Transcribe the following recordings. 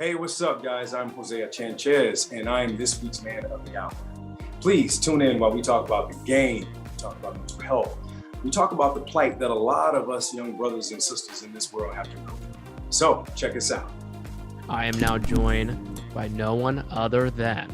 Hey, what's up, guys? I'm Hosea Chanchez, and I'm this week's Man of the Hour. Please tune in while we talk about the game, we talk about mental health, we talk about the plight that a lot of us young brothers and sisters in this world have to go through. So, check us out. I am now joined by no one other than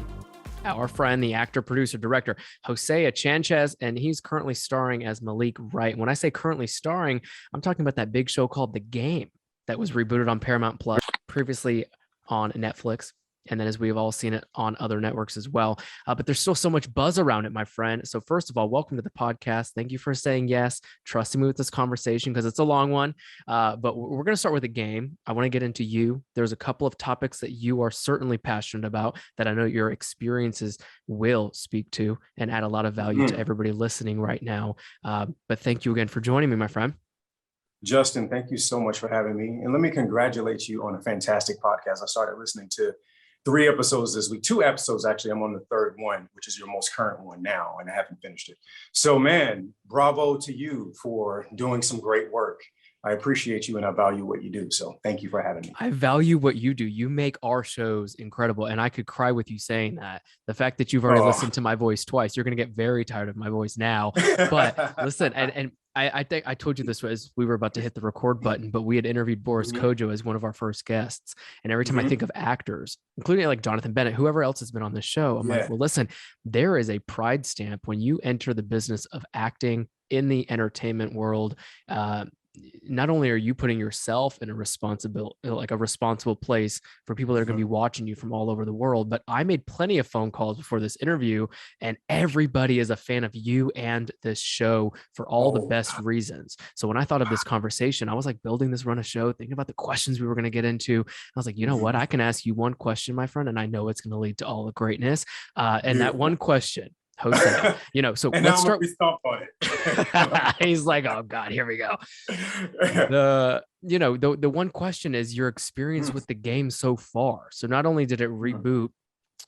our friend, the actor, producer, director, Hosea Chanchez, and he's currently starring as Malik Wright. When I say currently starring, I'm talking about that big show called The Game that was rebooted on Paramount Plus, previously on Netflix. And then as we've all seen it on other networks as well. But there's still so much buzz around it, my friend. So first of all, welcome to the podcast. Thank you for saying yes, trusting me with this conversation because it's a long one. But we're going to start with a game. I want to get into you. There's a couple of topics that you are certainly passionate about that I know your experiences will speak to and add a lot of value to everybody listening right now. But thank you again for joining me, my friend. Justin, thank you so much for having me. And let me congratulate you on a fantastic podcast. I started listening to 3 episodes this week, 2 episodes, actually. I'm on the 3rd one, which is your most current one now, and I haven't finished it. So, man, bravo to you for doing some great work. I appreciate you and I value what you do. So thank you for having me. I value what you do. You make our shows incredible. And I could cry with you saying that. The fact that you've already listened to my voice twice, you're going to get very tired of my voice now. But listen, and I think I told you this as we were about to hit the record button, but we had interviewed Boris Kojo as one of our first guests. And every time I think of actors, including like Jonathan Bennett, whoever else has been on this show, I'm like, well, listen, there is a pride stamp when you enter the business of acting in the entertainment world. Not only are you putting yourself in a responsible place for people that are going to be watching you from all over the world, but I made plenty of phone calls before this interview and everybody is a fan of you and this show for all the best reasons. So when I thought of this conversation, I was like building this run of show, thinking about the questions we were going to get into. I was like, you know what? I can ask you one question, my friend, and I know it's going to lead to all the greatness. And that one question, Hosea, so let's start. On it. He's like, oh God, here we go. The one question is your experience with the game so far. So not only did it reboot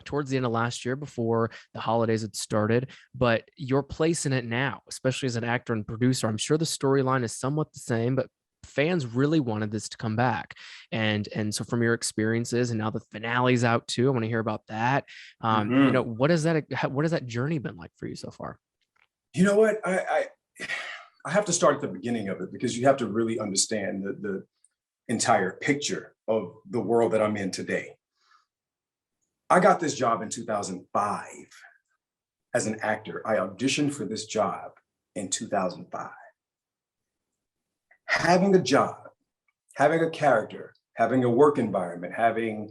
towards the end of last year before the holidays had started, but your place in it now, especially as an actor and producer, I'm sure the storyline is somewhat the same, but fans really wanted this to come back. And so from your experiences, and now the finale's out too, I want to hear about that. What has that journey been like for you so far? You know what? I have to start at the beginning of it because you have to really understand the entire picture of the world that I'm in today. I got this job in 2005 as an actor. I auditioned for this job in 2005. Having a job, having a character, having a work environment, having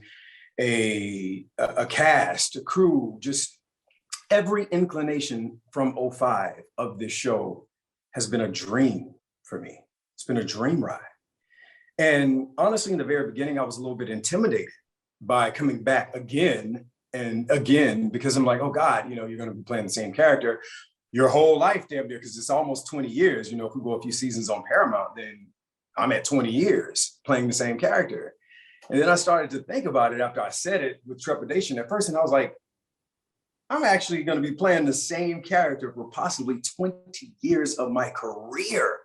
a cast, a crew, just every inclination from 2005 of this show has been a dream for me. It's been a dream ride. And honestly, in the very beginning, I was a little bit intimidated by coming back again and again, because I'm like, oh God, you're going to be playing the same character your whole life, damn near, because it's almost 20 years. If we go a few seasons on Paramount, then I'm at 20 years playing the same character. And then I started to think about it after I said it with trepidation at first. And I was like, I'm actually going to be playing the same character for possibly 20 years of my career.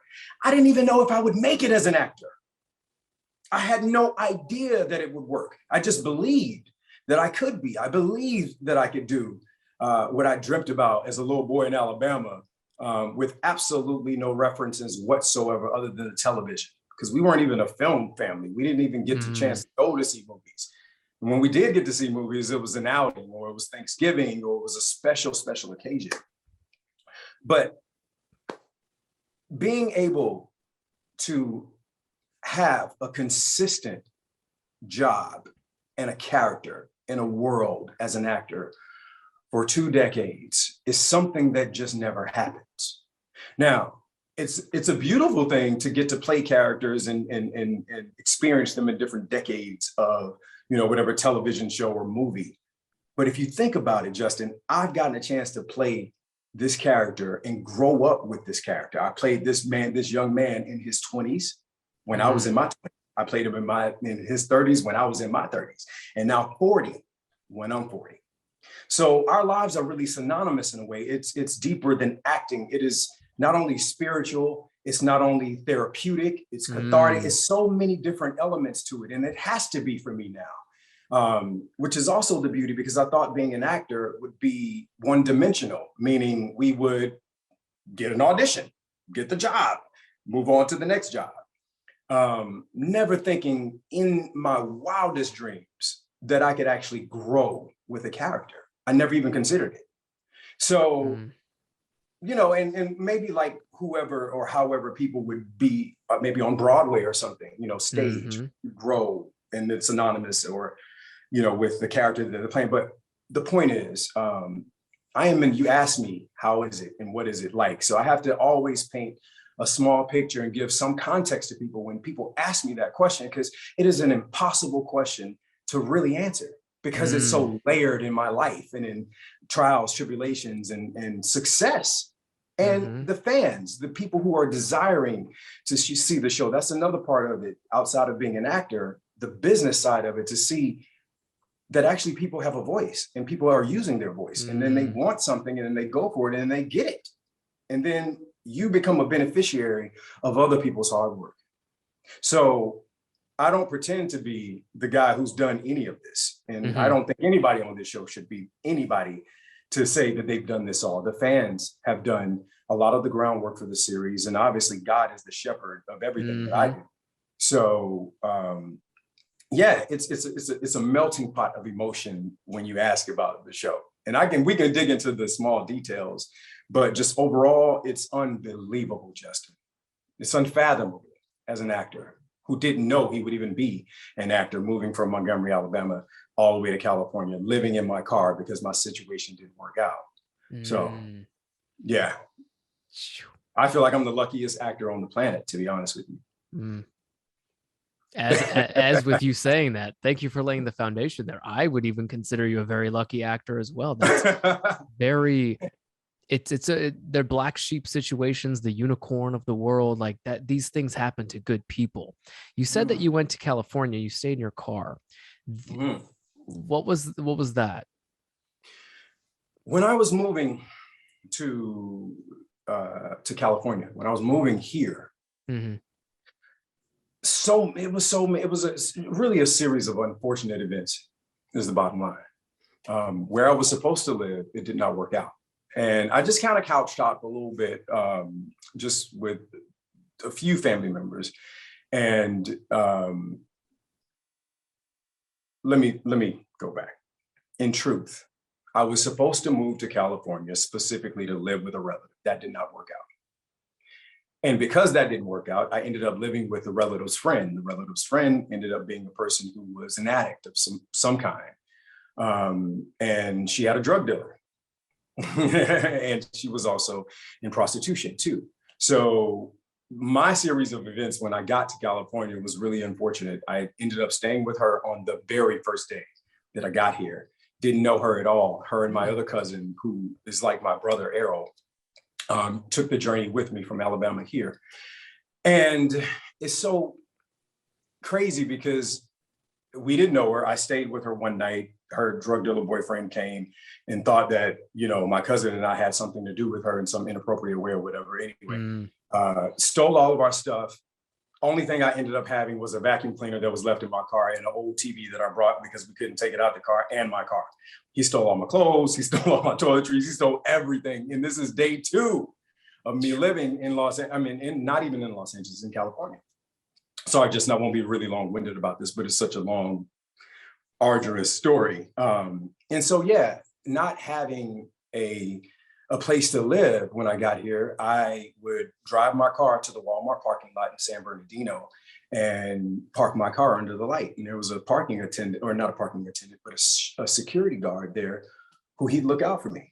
I didn't even know if I would make it as an actor. I had no idea that it would work. I just believed that I could be. I believed that I could do what I dreamt about as a little boy in Alabama, with absolutely no references whatsoever other than the television, because we weren't even a film family. We didn't even get the chance to go to see movies. And when we did get to see movies, it was an outing, or it was Thanksgiving, or it was a special occasion. But being able to have a consistent job and a character in a world as an actor for 2 decades is something that just never happens. Now, it's a beautiful thing to get to play characters and experience them in different decades of, whatever television show or movie. But if you think about it, Justin, I've gotten a chance to play this character and grow up with this character. I played this young man in his 20s when I was in my 20s. I played him in his 30s when I was in my 30s, and now 40 when I'm 40. So our lives are really synonymous in a way. It's deeper than acting. It is not only spiritual, it's not only therapeutic, it's cathartic. It's so many different elements to it. And it has to be for me now, which is also the beauty, because I thought being an actor would be one dimensional, meaning we would get an audition, get the job, move on to the next job. Never thinking in my wildest dreams that I could actually grow with a character. I never even considered it. So, and maybe like whoever or however people would be maybe on Broadway or something, stage, grow, and it's synonymous, or, with the character that they're playing. But the point is, you asked me, how is it and what is it like? So I have to always paint a small picture and give some context to people when people ask me that question, because it is an impossible question to really answer, because it's so layered in my life and in trials, tribulations, and success. And the fans, the people who are desiring to see the show, that's another part of it, outside of being an actor, the business side of it, to see that actually people have a voice and people are using their voice, and then they want something and then they go for it and they get it. And then you become a beneficiary of other people's hard work. So I don't pretend to be the guy who's done any of this. And I don't think anybody on this show should be anybody to say that they've done this all. The fans have done a lot of the groundwork for the series. And obviously God is the shepherd of everything that I do. So it's a melting pot of emotion when you ask about the show. And we can dig into the small details, but just overall, it's unbelievable, Justin. It's unfathomable as an actor who didn't know he would even be an actor, moving from Montgomery, Alabama, all the way to California, living in my car because my situation didn't work out. So, yeah, I feel like I'm the luckiest actor on the planet, to be honest with you. As with you saying that, thank you for laying the foundation there. I would even consider you a very lucky actor as well. That's very, they're black sheep situations, the unicorn of the world, like that. These things happen to good people. You said that you went to California, you stayed in your car. What was that? When I was moving to California, when I was moving here, it was really a series of unfortunate events, is the bottom line. Where I was supposed to live, it did not work out. And I just kind of couch hopped a little bit, just with a few family members. And let me go back. In truth, I was supposed to move to California specifically to live with a relative. That did not work out. And because that didn't work out, I ended up living with a relative's friend. The relative's friend ended up being a person who was an addict of some kind. And she had a drug dealer. And she was also in prostitution too. So my series of events when I got to California was really unfortunate. I ended up staying with her on the very first day that I got here. Didn't know her at all. Her and my other cousin, who is like my brother, Errol, took the journey with me from Alabama here. And it's so crazy because we didn't know her. I stayed with her one night. Her drug dealer boyfriend came and thought that, my cousin and I had something to do with her in some inappropriate way or whatever. Anyway, stole all of our stuff. Only thing I ended up having was a vacuum cleaner that was left in my car and an old TV that I brought because we couldn't take it out the car, and my car. He stole all my clothes. He stole all my toiletries. He stole everything. And this is day 2 of me living in not even in Los Angeles, in California. So I won't be really long-winded about this, but it's such a long, arduous story. And so, not having a place to live when I got here, I would drive my car to the Walmart parking lot in San Bernardino and park my car under the light. And there was a parking attendant, or not a parking attendant, but a security guard there who he'd look out for me,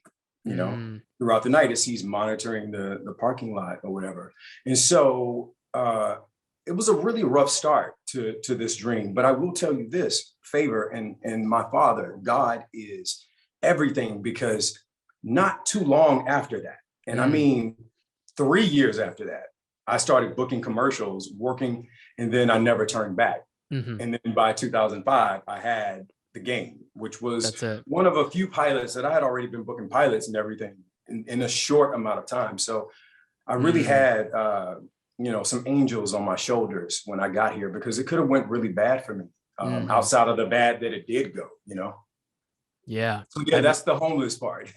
throughout the night as he's monitoring the parking lot or whatever. And so it was a really rough start to this dream. But I will tell you this, favor and my Father, God, is everything, because not too long after that, and I mean 3 years after that, I started booking commercials, working, and then I never turned back. And then by 2005, I had The Game, which was one of a few pilots that I had already been booking pilots and everything in a short amount of time. So I really had, some angels on my shoulders when I got here, because it could have went really bad for me. outside of the bad that it did go, Yeah. So yeah, that's the homeless part.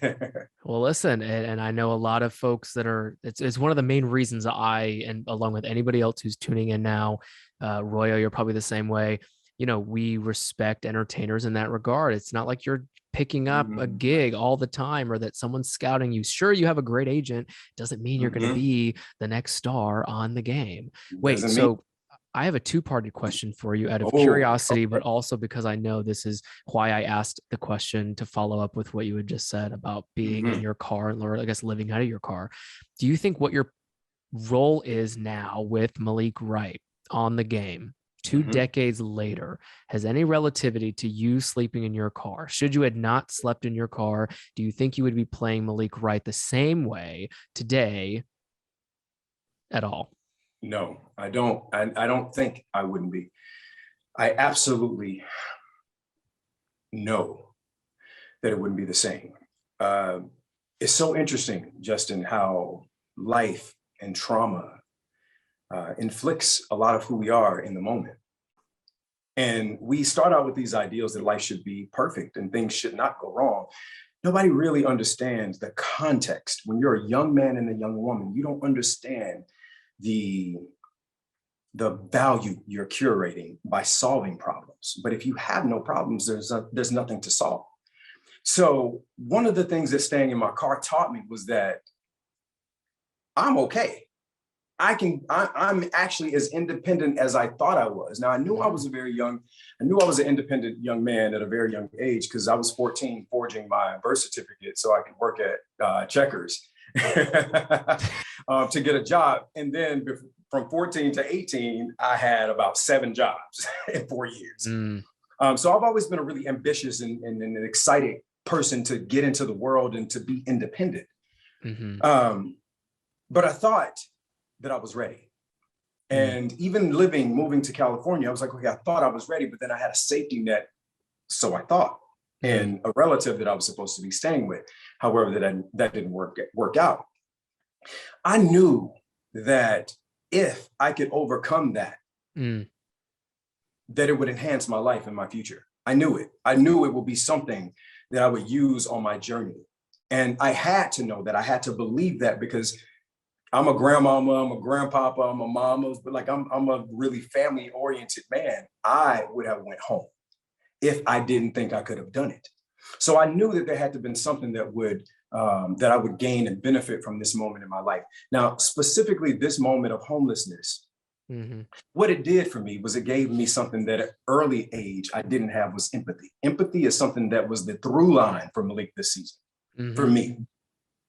Well, listen, and I know a lot of folks that are, it's one of the main reasons and along with anybody else who's tuning in now, Royo, you're probably the same way. We respect entertainers in that regard. It's not like you're picking up a gig all the time or that someone's scouting you. Sure, you have a great agent. Doesn't mean you're going to be the next star on the game. Wait, so I have a two-parted question for you out of curiosity, but also because I know this is why I asked the question to follow up with what you had just said about being in your car, or I guess living out of your car. Do you think what your role is now with Malik Wright on the game 2 decades later has any relativity to you sleeping in your car? Should you had not slept in your car, do you think you would be playing Malik Wright the same way today at all? No, I don't. I don't think I wouldn't be. I absolutely know that it wouldn't be the same. It's so interesting, Justin, how life and trauma inflicts a lot of who we are in the moment. And we start out with these ideals that life should be perfect and things should not go wrong. Nobody really understands the context. When you're a young man and a young woman, you don't understand the value you're curating by solving problems. But if you have no problems, there's nothing to solve. So one of the things that staying in my car taught me was that I'm okay. I'm actually as independent as I thought I was. Now I knew I was an independent young man at a very young age because I was 14 forging my birth certificate so I could work at Checkers to get a job. And then from 14 to 18, I had about 7 jobs in 4 years. So I've always been a really ambitious and an excited person to get into the world and to be independent. But I thought that I was ready. And even moving to California, I was like, okay, I thought I was ready, but then I had a safety net. So I thought, and a relative that I was supposed to be staying with. However, that didn't work out. I knew that if I could overcome that, that it would enhance my life and my future. I knew it. I knew it would be something that I would use on my journey. And I had to know that. I had to believe that because I'm a grandmama, I'm a grandpapa, I'm a mama, but like I'm a really family-oriented man. I would have went home if I didn't think I could have done it. So I knew that there had to have been something that I would gain and benefit from this moment in my life. Now, specifically this moment of homelessness, what it did for me was it gave me something that at early age I didn't have, was empathy. Empathy is something that was the through line for Malik this season, for me.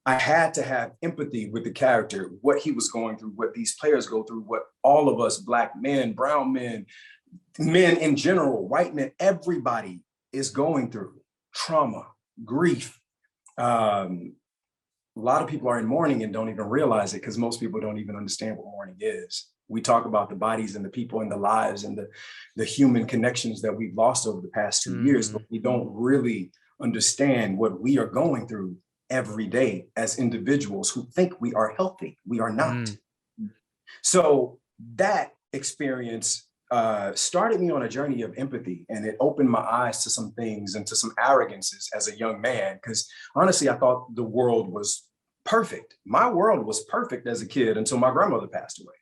I had to have empathy with the character, what he was going through, what these players go through, what all of us, Black men, brown men, men in general, white men, everybody is going through trauma, grief. A lot of people are in mourning and don't even realize it because most people don't even understand what mourning is. We talk about the bodies and the people and the lives and the human connections that we've lost over the past 2 years, but we don't really understand what we are going through every day as individuals who think we are healthy. We are not. So that experience started me on a journey of empathy, and it opened my eyes to some things and to some arrogances as a young man. Because honestly, I thought the world was perfect. My world was perfect as a kid until my grandmother passed away,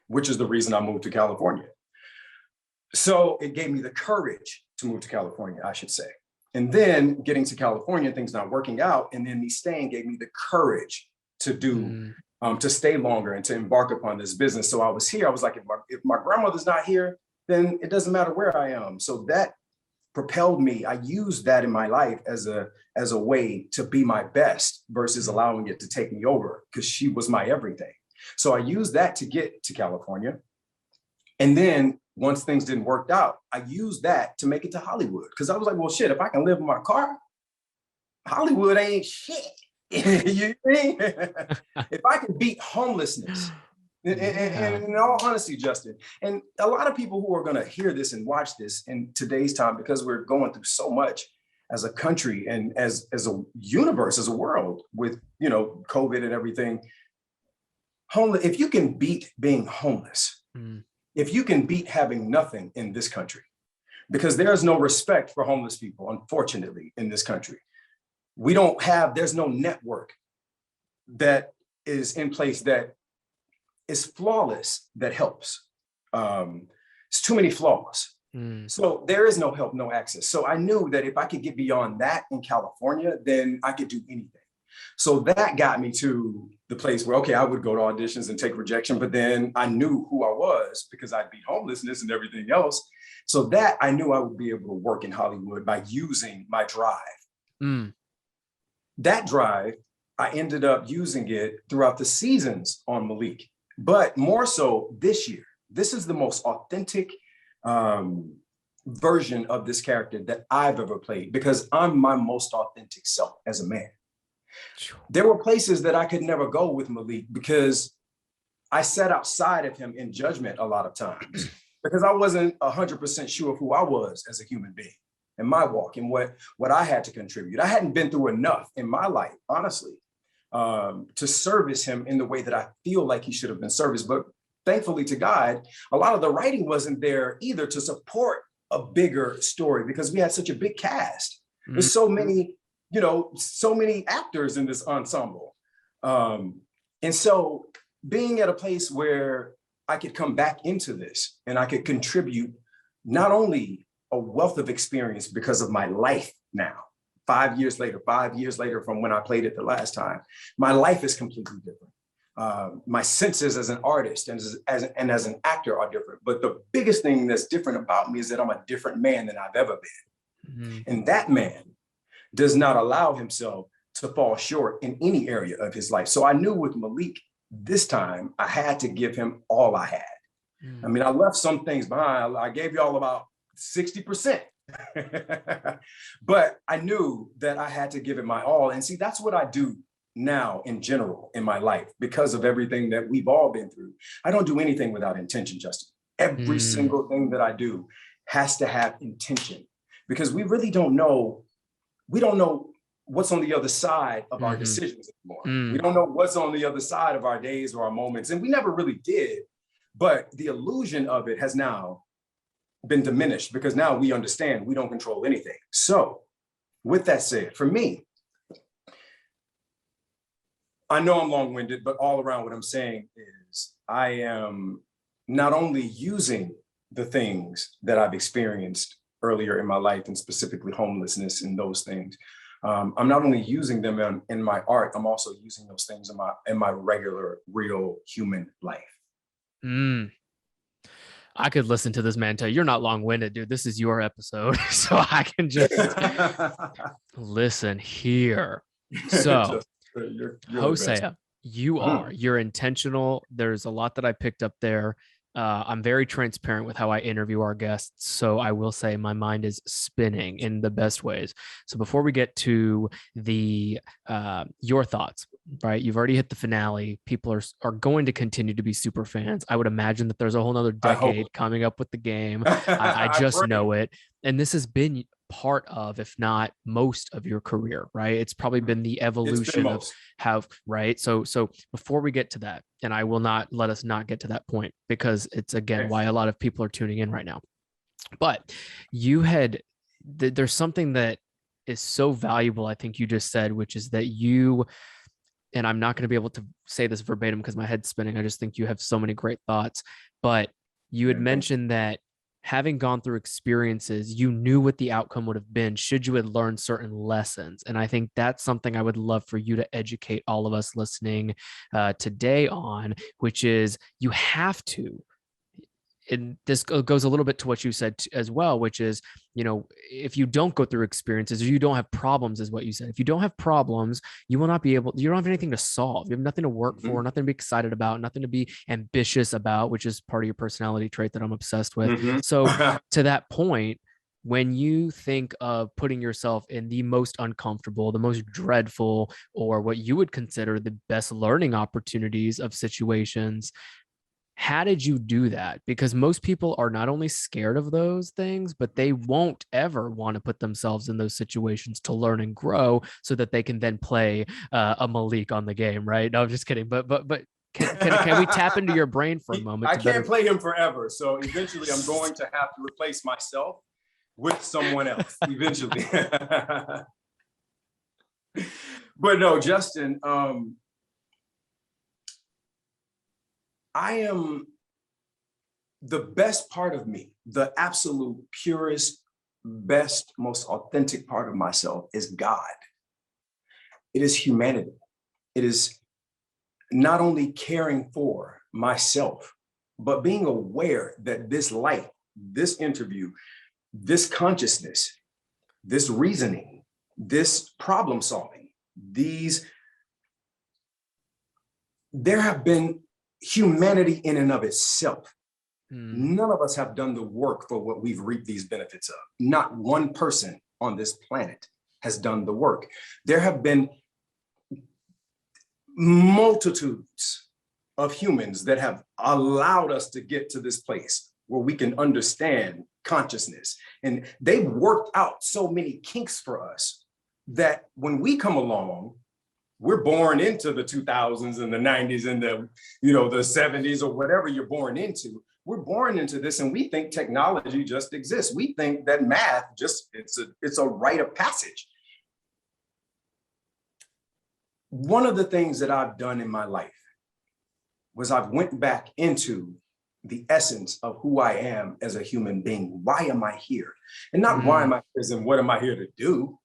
which is the reason I moved to California. So it gave me the courage to move to California, I should say. And then getting to California, things not working out, and then me staying gave me the courage to to stay longer and to embark upon this business. So I was here. I was like, if my grandmother's not here, then it doesn't matter where I am. So that propelled me. I used that in my life as a way to be my best versus allowing it to take me over, because she was my everything. So I used that to get to California. And then once things didn't work out, I used that to make it to Hollywood. Because I was like, well, shit, if I can live in my car, Hollywood ain't shit. You know what I mean? If I can beat homelessness, and in all honesty, Justin, and a lot of people who are going to hear this and watch this in today's time, because we're going through so much as a country and as a universe, as a world with, COVID and everything. If you can beat being homeless, if you can beat having nothing in this country, because there's no respect for homeless people, unfortunately, in this country. There's no network that is in place that is flawless, that helps. It's too many flaws. So there is no help, no access. So I knew that if I could get beyond that in California, then I could do anything. So that got me to the place where, okay, I would go to auditions and take rejection, but then I knew who I was because I beat homelessness and everything else. So that I knew I would be able to work in Hollywood by using my drive. That drive, I ended up using it throughout the seasons on Malik, but more so this year. This is the most authentic version of this character that I've ever played, because I'm my most authentic self as a man. There were places that I could never go with Malik because I sat outside of him in judgment a lot of times because I wasn't 100% sure of who I was as a human being and my walk and what I had to contribute. I hadn't been through enough in my life, honestly, to service him in the way that I feel like he should have been serviced. But thankfully to God, a lot of the writing wasn't there either to support a bigger story because we had such a big cast. There's so many, so many actors in this ensemble. And so being at a place where I could come back into this and I could contribute not only a wealth of experience because of my life now, 5 years later from when I played it the last time, my life is completely different. My senses as an artist and as an actor are different. But the biggest thing that's different about me is that I'm a different man than I've ever been. And that man does not allow himself to fall short in any area of his life. So I knew with Malik, this time I had to give him all I had. I mean, I left some things behind. I gave y'all about 60%. But I knew that I had to give it my all. And see, that's what I do now in general in my life because of everything that we've all been through. I don't do anything without intention, Justin. Every single thing that I do has to have intention because we really don't know. We don't know what's on the other side of our decisions anymore. We don't know what's on the other side of our days or our moments. And we never really did. But the illusion of it has now been diminished because now we understand we don't control anything. So with that said, for me, I know I'm long-winded, but all around what I'm saying is I am not only using the things that I've experienced earlier in my life and specifically homelessness and those things. I'm not only using them in my art, I'm also using those things in my regular, real human life. I could listen to this man tell you, you're not long-winded, dude. This is your episode. So I can just listen here. So you're Hosea, you're intentional. There's a lot that I picked up there. I'm very transparent with how I interview our guests. So I will say my mind is spinning in the best ways. So before we get to your thoughts, right? You've already hit the finale. People are going to continue to be super fans. I would imagine that there's a whole nother decade coming up with the game. I just know it. And this has been part of, if not most of your career, right? It's probably been the evolution of how, right? So before we get to that, and I will not let us not get to that point because it's again why a lot of people are tuning in right now. But there's something that is so valuable, I think you just said, which is that you, and I'm not going to be able to say this verbatim because my head's spinning. I just think you have so many great thoughts, but you had mentioned that having gone through experiences, you knew what the outcome would have been should you had learned certain lessons. And I think that's something I would love for you to educate all of us listening today on, which is you have to, and this goes a little bit to what you said as well, which is, if you don't go through experiences or you don't have problems, is what you said. If you don't have problems, you will not be able, you don't have anything to solve. You have nothing to work for, nothing to be excited about, nothing to be ambitious about, which is part of your personality trait that I'm obsessed with. So to that point, when you think of putting yourself in the most uncomfortable, the most dreadful, or what you would consider the best learning opportunities of situations, how did you do that? Because most people are not only scared of those things, but they won't ever want to put themselves in those situations to learn and grow so that they can then play a Malik on the game, right? No, I'm just kidding. But can we tap into your brain for a moment? I can't play him forever. So eventually I'm going to have to replace myself. with someone else eventually. But no, Justin, I am the best part of me, the absolute purest, best, most authentic part of myself is God. It is humanity. It is not only caring for myself, but being aware that this life, this interview, this consciousness, this reasoning, this problem solving, there have been humanity in and of itself. None of us have done the work for what we've reaped these benefits of. Not one person on this planet has done the work. There have been multitudes of humans that have allowed us to get to this place where we can understand consciousness. And they've worked out so many kinks for us that when we come along, we're born into the 2000s and the 90s and the 70s or whatever you're born into. We're born into this and we think technology just exists. We think that math it's a rite of passage. One of the things that I've done in my life was I've went back into the essence of who I am as a human being. Why am I here? And not why am I here, as in what am I here to do?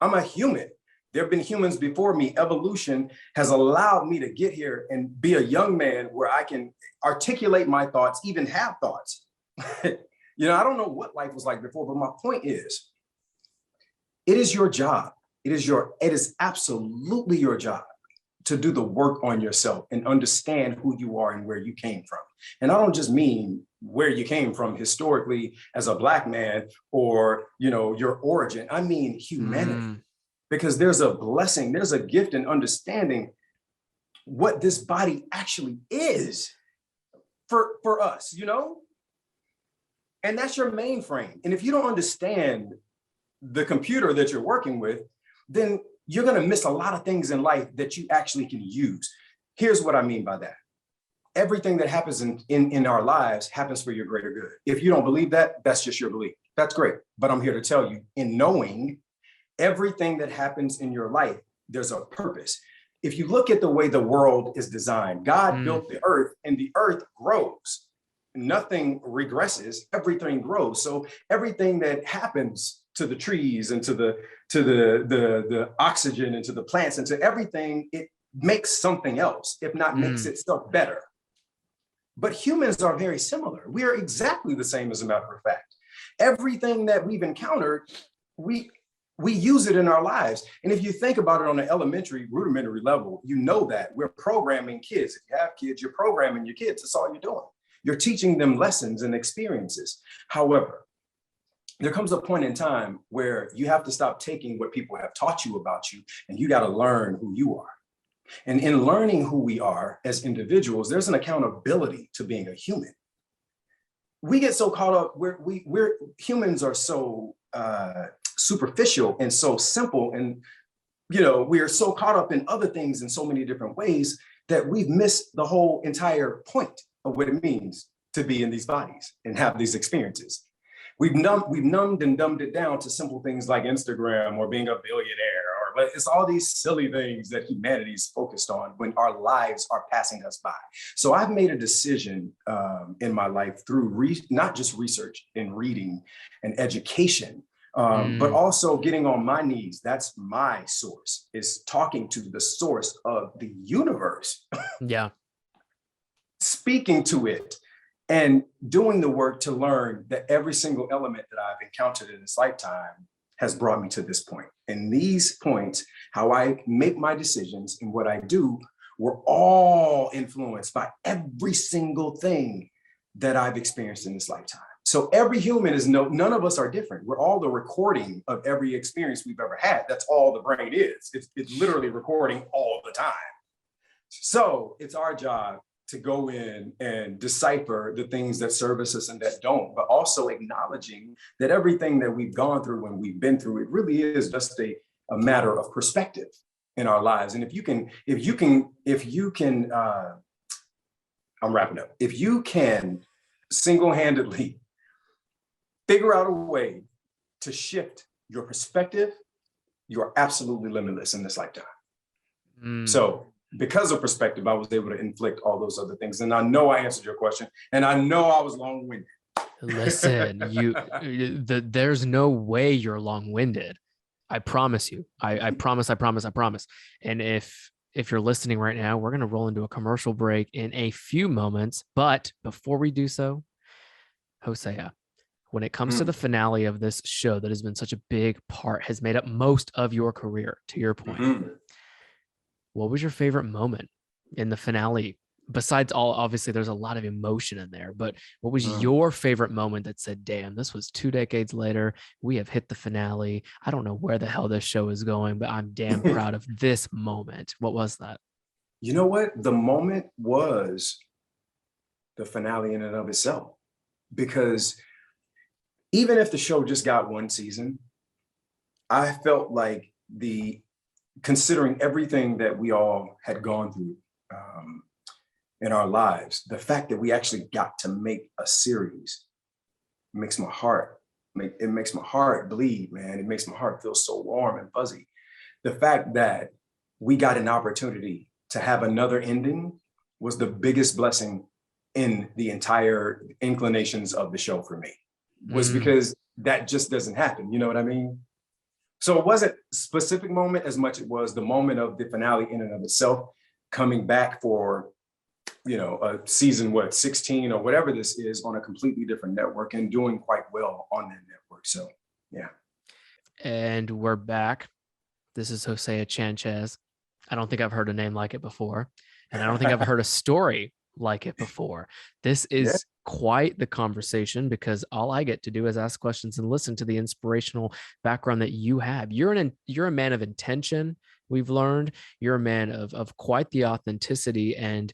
I'm a human. There have been humans before me. Evolution has allowed me to get here and be a young man where I can articulate my thoughts, even have thoughts. I don't know what life was like before, but my point is, it is your job. It is absolutely your job to do the work on yourself and understand who you are and where you came from. And I don't just mean where you came from historically as a Black man or, your origin. I mean humanity. Because there's a blessing, there's a gift in understanding what this body actually is for us, And that's your mainframe. And if you don't understand the computer that you're working with, then you're going to miss a lot of things in life that you actually can use. Here's what I mean by that. Everything that happens in our lives happens for your greater good. If you don't believe that, that's just your belief. That's great. But I'm here to tell you, in knowing everything that happens in your life, there's a purpose. If you look at the way the world is designed, God built the earth and the earth grows. Nothing regresses, everything grows. So everything that happens to the trees and to the oxygen and to the plants and to everything, it makes something else, if not makes itself better. But humans are very similar. We are exactly the same, as a matter of fact. Everything that we've encountered, we use it in our lives. And if you think about it on an elementary, rudimentary level, you know that we're programming kids. If you have kids, you're programming your kids. That's all you're doing. You're teaching them lessons and experiences. However, there comes a point in time where you have to stop taking what people have taught you about you, and you got to learn who you are. And in learning who we are as individuals, there's an accountability to being a human. We get so caught up, we're humans are so superficial and so simple, and we are so caught up in other things in so many different ways that we've missed the whole entire point of what it means to be in these bodies and have these experiences. We've numbed and dumbed it down to simple things like Instagram or being a billionaire, but it's all these silly things that humanity is focused on when our lives are passing us by. So I've made a decision in my life through not just research and reading and education, but also getting on my knees. That's my source, is talking to the source of the universe. Yeah. Speaking to it and doing the work to learn that every single element that I've encountered in this lifetime has brought me to this point. And these points, how I make my decisions and what I do, were all influenced by every single thing that I've experienced in this lifetime. So every human none of us are different. We're all the recording of every experience we've ever had. That's all the brain is. It's literally recording all the time. So it's our job to go in and decipher the things that service us and that don't, but also acknowledging that everything that we've gone through and we've been through, it really is just a matter of perspective in our lives. And if you can, I'm wrapping up. If you can single-handedly figure out a way to shift your perspective, you are absolutely limitless in this lifetime. So because of perspective, I was able to inflict all those other things. And I know I answered your question, and I know I was long-winded. Listen, there's no way you're long-winded. I promise you. I promise. And if you're listening right now, we're going to roll into a commercial break in a few moments. But before we do so, Hosea, when it comes to the finale of this show that has been such a big part, has made up most of your career, to your point, what was your favorite moment in the finale? Besides all, obviously, there's a lot of emotion in there, but what was your favorite moment that said, damn, this was 2 decades later. We have hit the finale. I don't know where the hell this show is going, but I'm damn proud of this moment. What was that? You know what? The moment was the finale in and of itself, because even if the show just got 1 season, I felt like considering everything that we all had gone through in our lives, the fact that we actually got to make a series makes my heart bleed, man. It makes my heart feel so warm and fuzzy. The fact that we got an opportunity to have another ending was the biggest blessing in the entire inclinations of the show for me, was because that just doesn't happen. You know what I mean? So it wasn't a specific moment as much as it was the moment of the finale in and of itself, coming back for, a season, 16 or whatever this is, on a completely different network and doing quite well on that network. So, yeah. And we're back. This is Hosea Chanchez. I don't think I've heard a name like it before. And I don't think I've heard a story like it before. This is quite the conversation, because all I get to do is ask questions and listen to the inspirational background that you have. You're a man of intention. We've learned you're a man of quite the authenticity. And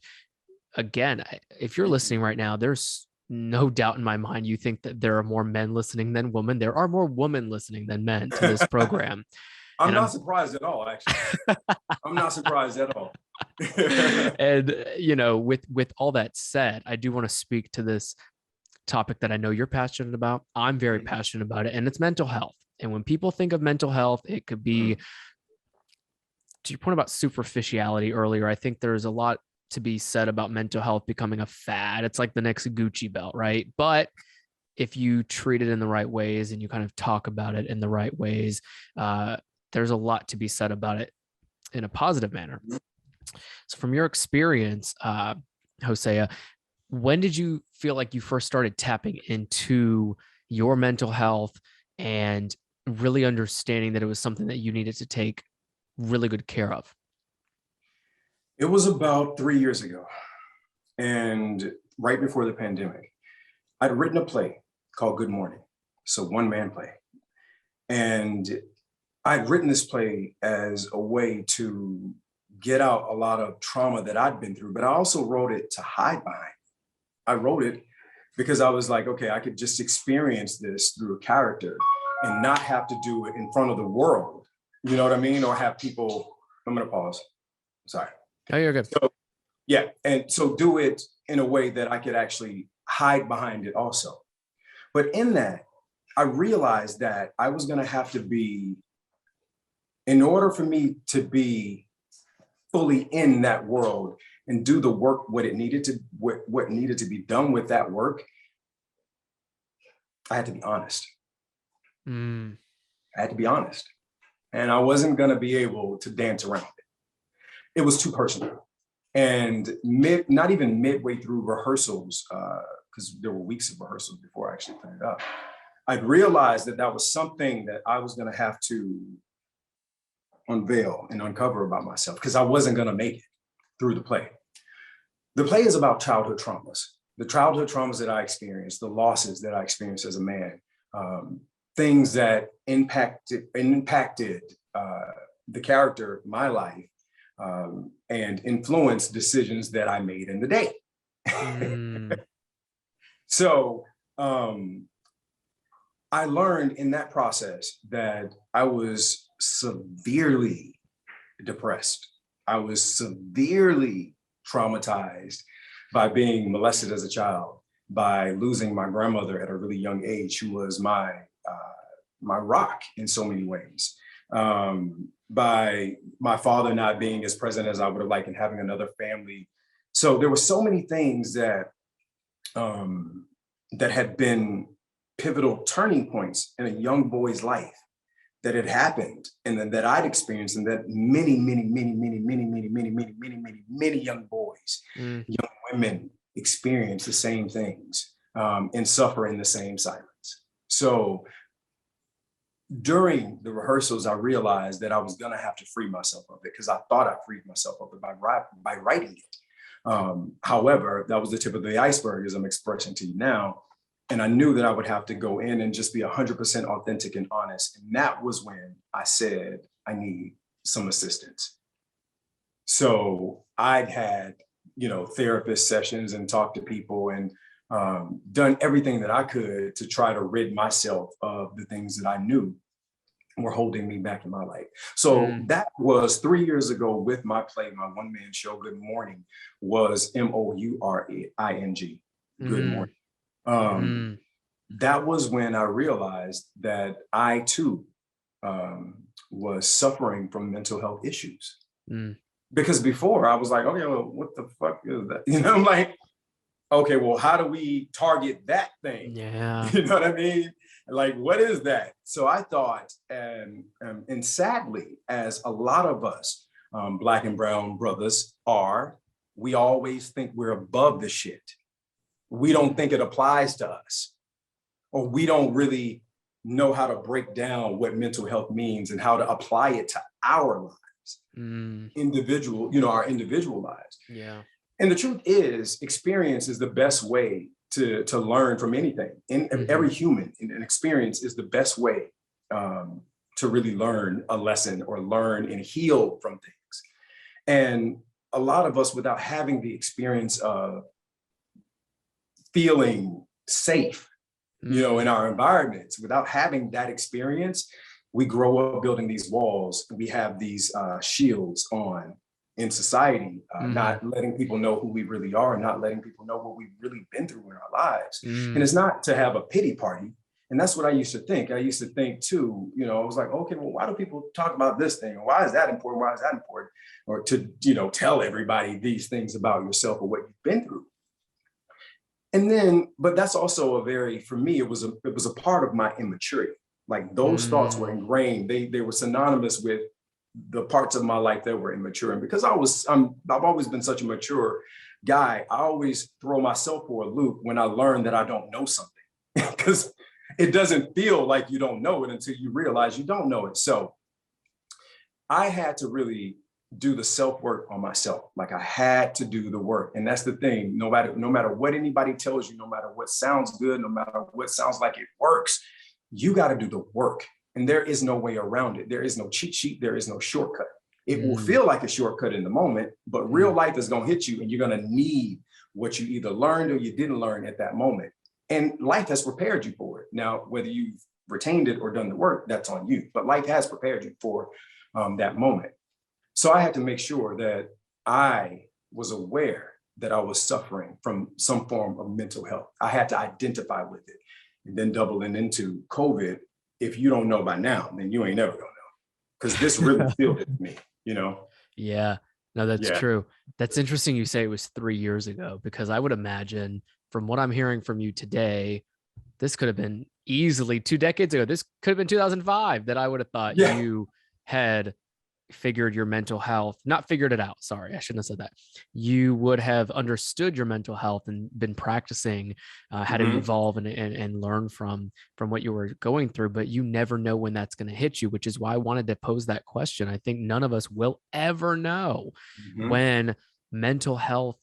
again, if you're listening right now, there's no doubt in my mind you think that there are more men listening than women. There are more women listening than men to this program. I'm not surprised at all, actually. I'm not surprised at all. And, with all that said, I do want to speak to this topic that I know you're passionate about. I'm very passionate about it, and it's mental health. And when people think of mental health, it could be, to your point about superficiality earlier, I think there's a lot to be said about mental health becoming a fad. It's like the next Gucci belt, right? But if you treat it in the right ways and you kind of talk about it in the right ways, there's a lot to be said about it in a positive manner. So from your experience, Hosea, when did you feel like you first started tapping into your mental health and really understanding that it was something that you needed to take really good care of? It was about 3 years ago, and right before the pandemic. I'd written a play called Good Morning. It's a one-man play. And I'd written this play as a way to get out a lot of trauma that I'd been through, but I also wrote it to hide behind. I wrote it because I was like, okay, I could just experience this through a character and not have to do it in front of the world. You know what I mean? Or have people, I'm gonna pause. Sorry. Oh, you're good. So, yeah, and so do it in a way that I could actually hide behind it also. But in that, I realized that I was gonna have to be, in order for me to be fully in that world and do the work, what needed to be done with that work, I had to be honest. I had to be honest. And I wasn't gonna be able to dance around it. It was too personal. And not even midway through rehearsals, because there were weeks of rehearsals before I actually put it up, I'd realized that that was something that I was gonna have to unveil and uncover about myself, because I wasn't gonna make it through the play. The play is about childhood traumas, the childhood traumas that I experienced, the losses that I experienced as a man, things that impacted the character, my life, and influenced decisions that I made in the day. So I learned in that process that I was severely depressed. I was severely traumatized by being molested as a child, by losing my grandmother at a really young age, who was my rock in so many ways. By my father not being as present as I would have liked, and having another family. So there were so many things that that had been pivotal turning points in a young boy's life that had happened, and then that I'd experienced, and that many young boys, young women experience the same things and suffer in the same silence. So during the rehearsals, I realized that I was going to have to free myself of it, because I thought I freed myself of it by writing it. However, that was the tip of the iceberg, as I'm expressing to you now. And I knew that I would have to go in and just be 100% authentic and honest. And that was when I said, I need some assistance. So I'd had, therapist sessions and talked to people, and done everything that I could to try to rid myself of the things that I knew were holding me back in my life. So that was 3 years ago with my play, my one-man show, Good Morning, was MOURING, Good Morning. That was when I realized that I too was suffering from mental health issues. Because before I was like, okay, well, what the fuck is that? I'm like, okay, well, how do we target that thing? Yeah. You know what I mean? Like, what is that? So I thought, and sadly, as a lot of us, Black and brown brothers are, we always think we're above the shit. We don't think it applies to us, or we don't really know how to break down what mental health means and how to apply it to our lives, our individual lives. Yeah. And the truth is, experience is the best way to learn from anything. And every human, an experience is the best way to really learn a lesson, or learn and heal from things. And a lot of us, without having the experience of feeling safe, in our environments, without having that experience, we grow up building these walls. We have these shields on in society, not letting people know who we really are, not letting people know what we've really been through in our lives. And it's not to have a pity party. And that's what I used to think. I used to think too, I was like, okay, well, why do people talk about this thing? Or why is that important? Why is that important? Or to, tell everybody these things about yourself or what you've been through. And then, but that's also for me, it was a part of my immaturity. Like, those thoughts were ingrained. They were synonymous with the parts of my life that were immature. And because I've always been such a mature guy, I always throw myself for a loop when I learn that I don't know something, because it doesn't feel like you don't know it until you realize you don't know it. So I had to really do the self-work on myself. Like, I had to do the work. And that's the thing. No matter what anybody tells you, no matter what sounds good, no matter what sounds like it works, you got to do the work. And there is no way around it. There is no cheat sheet. There is no shortcut. It will feel like a shortcut in the moment, but real life is going to hit you, and you're going to need what you either learned or you didn't learn at that moment. And life has prepared you for it. Now, whether you've retained it or done the work, that's on you. But life has prepared you for that moment. So I had to make sure that I was aware that I was suffering from some form of mental health. I had to identify with it. And then doubling into COVID, if you don't know by now, then you ain't never gonna know, because this really fielded me, Yeah, no, that's true. That's interesting you say it was 3 years ago, because I would imagine, from what I'm hearing from you today, this could have been easily 2 decades ago. This could have been 2005 that I would have thought you had figured your mental health, not figured it out. Sorry, I shouldn't have said that. You would have understood your mental health and been practicing how to evolve and learn from what you were going through, but you never know when that's going to hit you, which is why I wanted to pose that question. I think none of us will ever know when mental health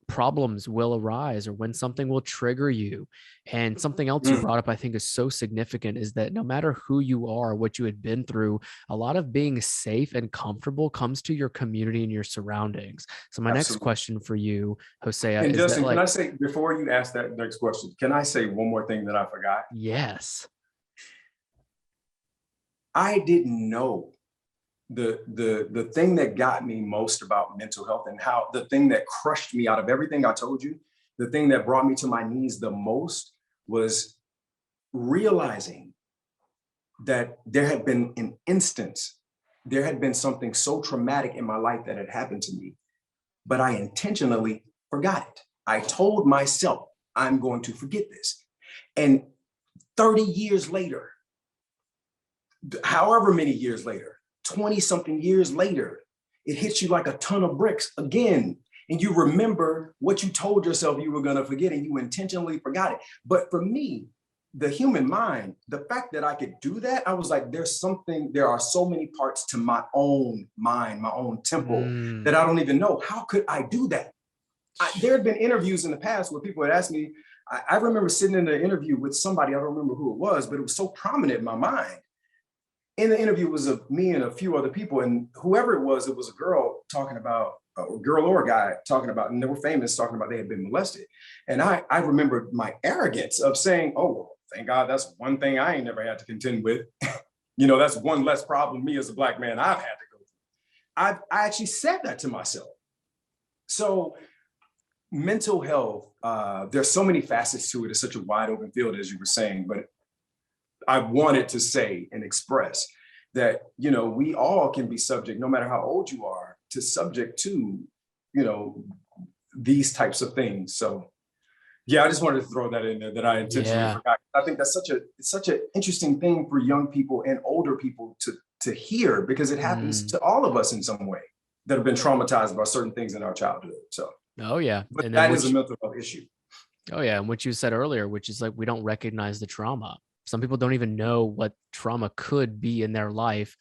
problems will arise, or when something will trigger you. And something else you brought up, I think, is so significant, is that no matter who you are, what you had been through, a lot of being safe and comfortable comes to your community and your surroundings. So my next question for you, Hosea, and is Justin, that, like, can I say, before you ask that next question, can I say one more thing that I forgot? Yes. I didn't know the thing that got me most about mental health, and how the thing that crushed me out of everything I told you, the thing that brought me to my knees the most was realizing that there had been an instance, there had been something so traumatic in my life that had happened to me, but I intentionally forgot it. I told myself, I'm going to forget this. And 30 years later, however many years later, 20 something years later, it hits you like a ton of bricks again. And you remember what you told yourself you were going to forget, and you intentionally forgot it. But for me, the human mind, the fact that I could do that, I was like, there are so many parts to my own mind, my own temple that I don't even know. How could I do that? There had been interviews in the past where people had asked me, I remember sitting in an interview with somebody, I don't remember who it was, but it was so prominent in my mind. In the interview was me and a few other people, and whoever it was a girl talking about, a girl or a guy talking about, and they were famous, talking about they had been molested. And I remembered my arrogance of saying, oh, well, thank God that's one thing I ain't never had to contend with. That's one less problem me as a Black man I've had to go through. I actually said that to myself. So mental health, there's so many facets to it. It's such a wide open field, as you were saying, but I wanted to say and express that, we all can be subject, no matter how old you are, to subject to, these types of things. So yeah, I just wanted to throw that in there, that I intentionally forgot. I think that's such an interesting thing for young people and older people to hear, because it happens to all of us in some way that have been traumatized by certain things in our childhood. So, oh yeah, but and that is a mental health issue. Oh yeah, and what you said earlier, which is like, we don't recognize the trauma. Some people don't even know what trauma could be in their life,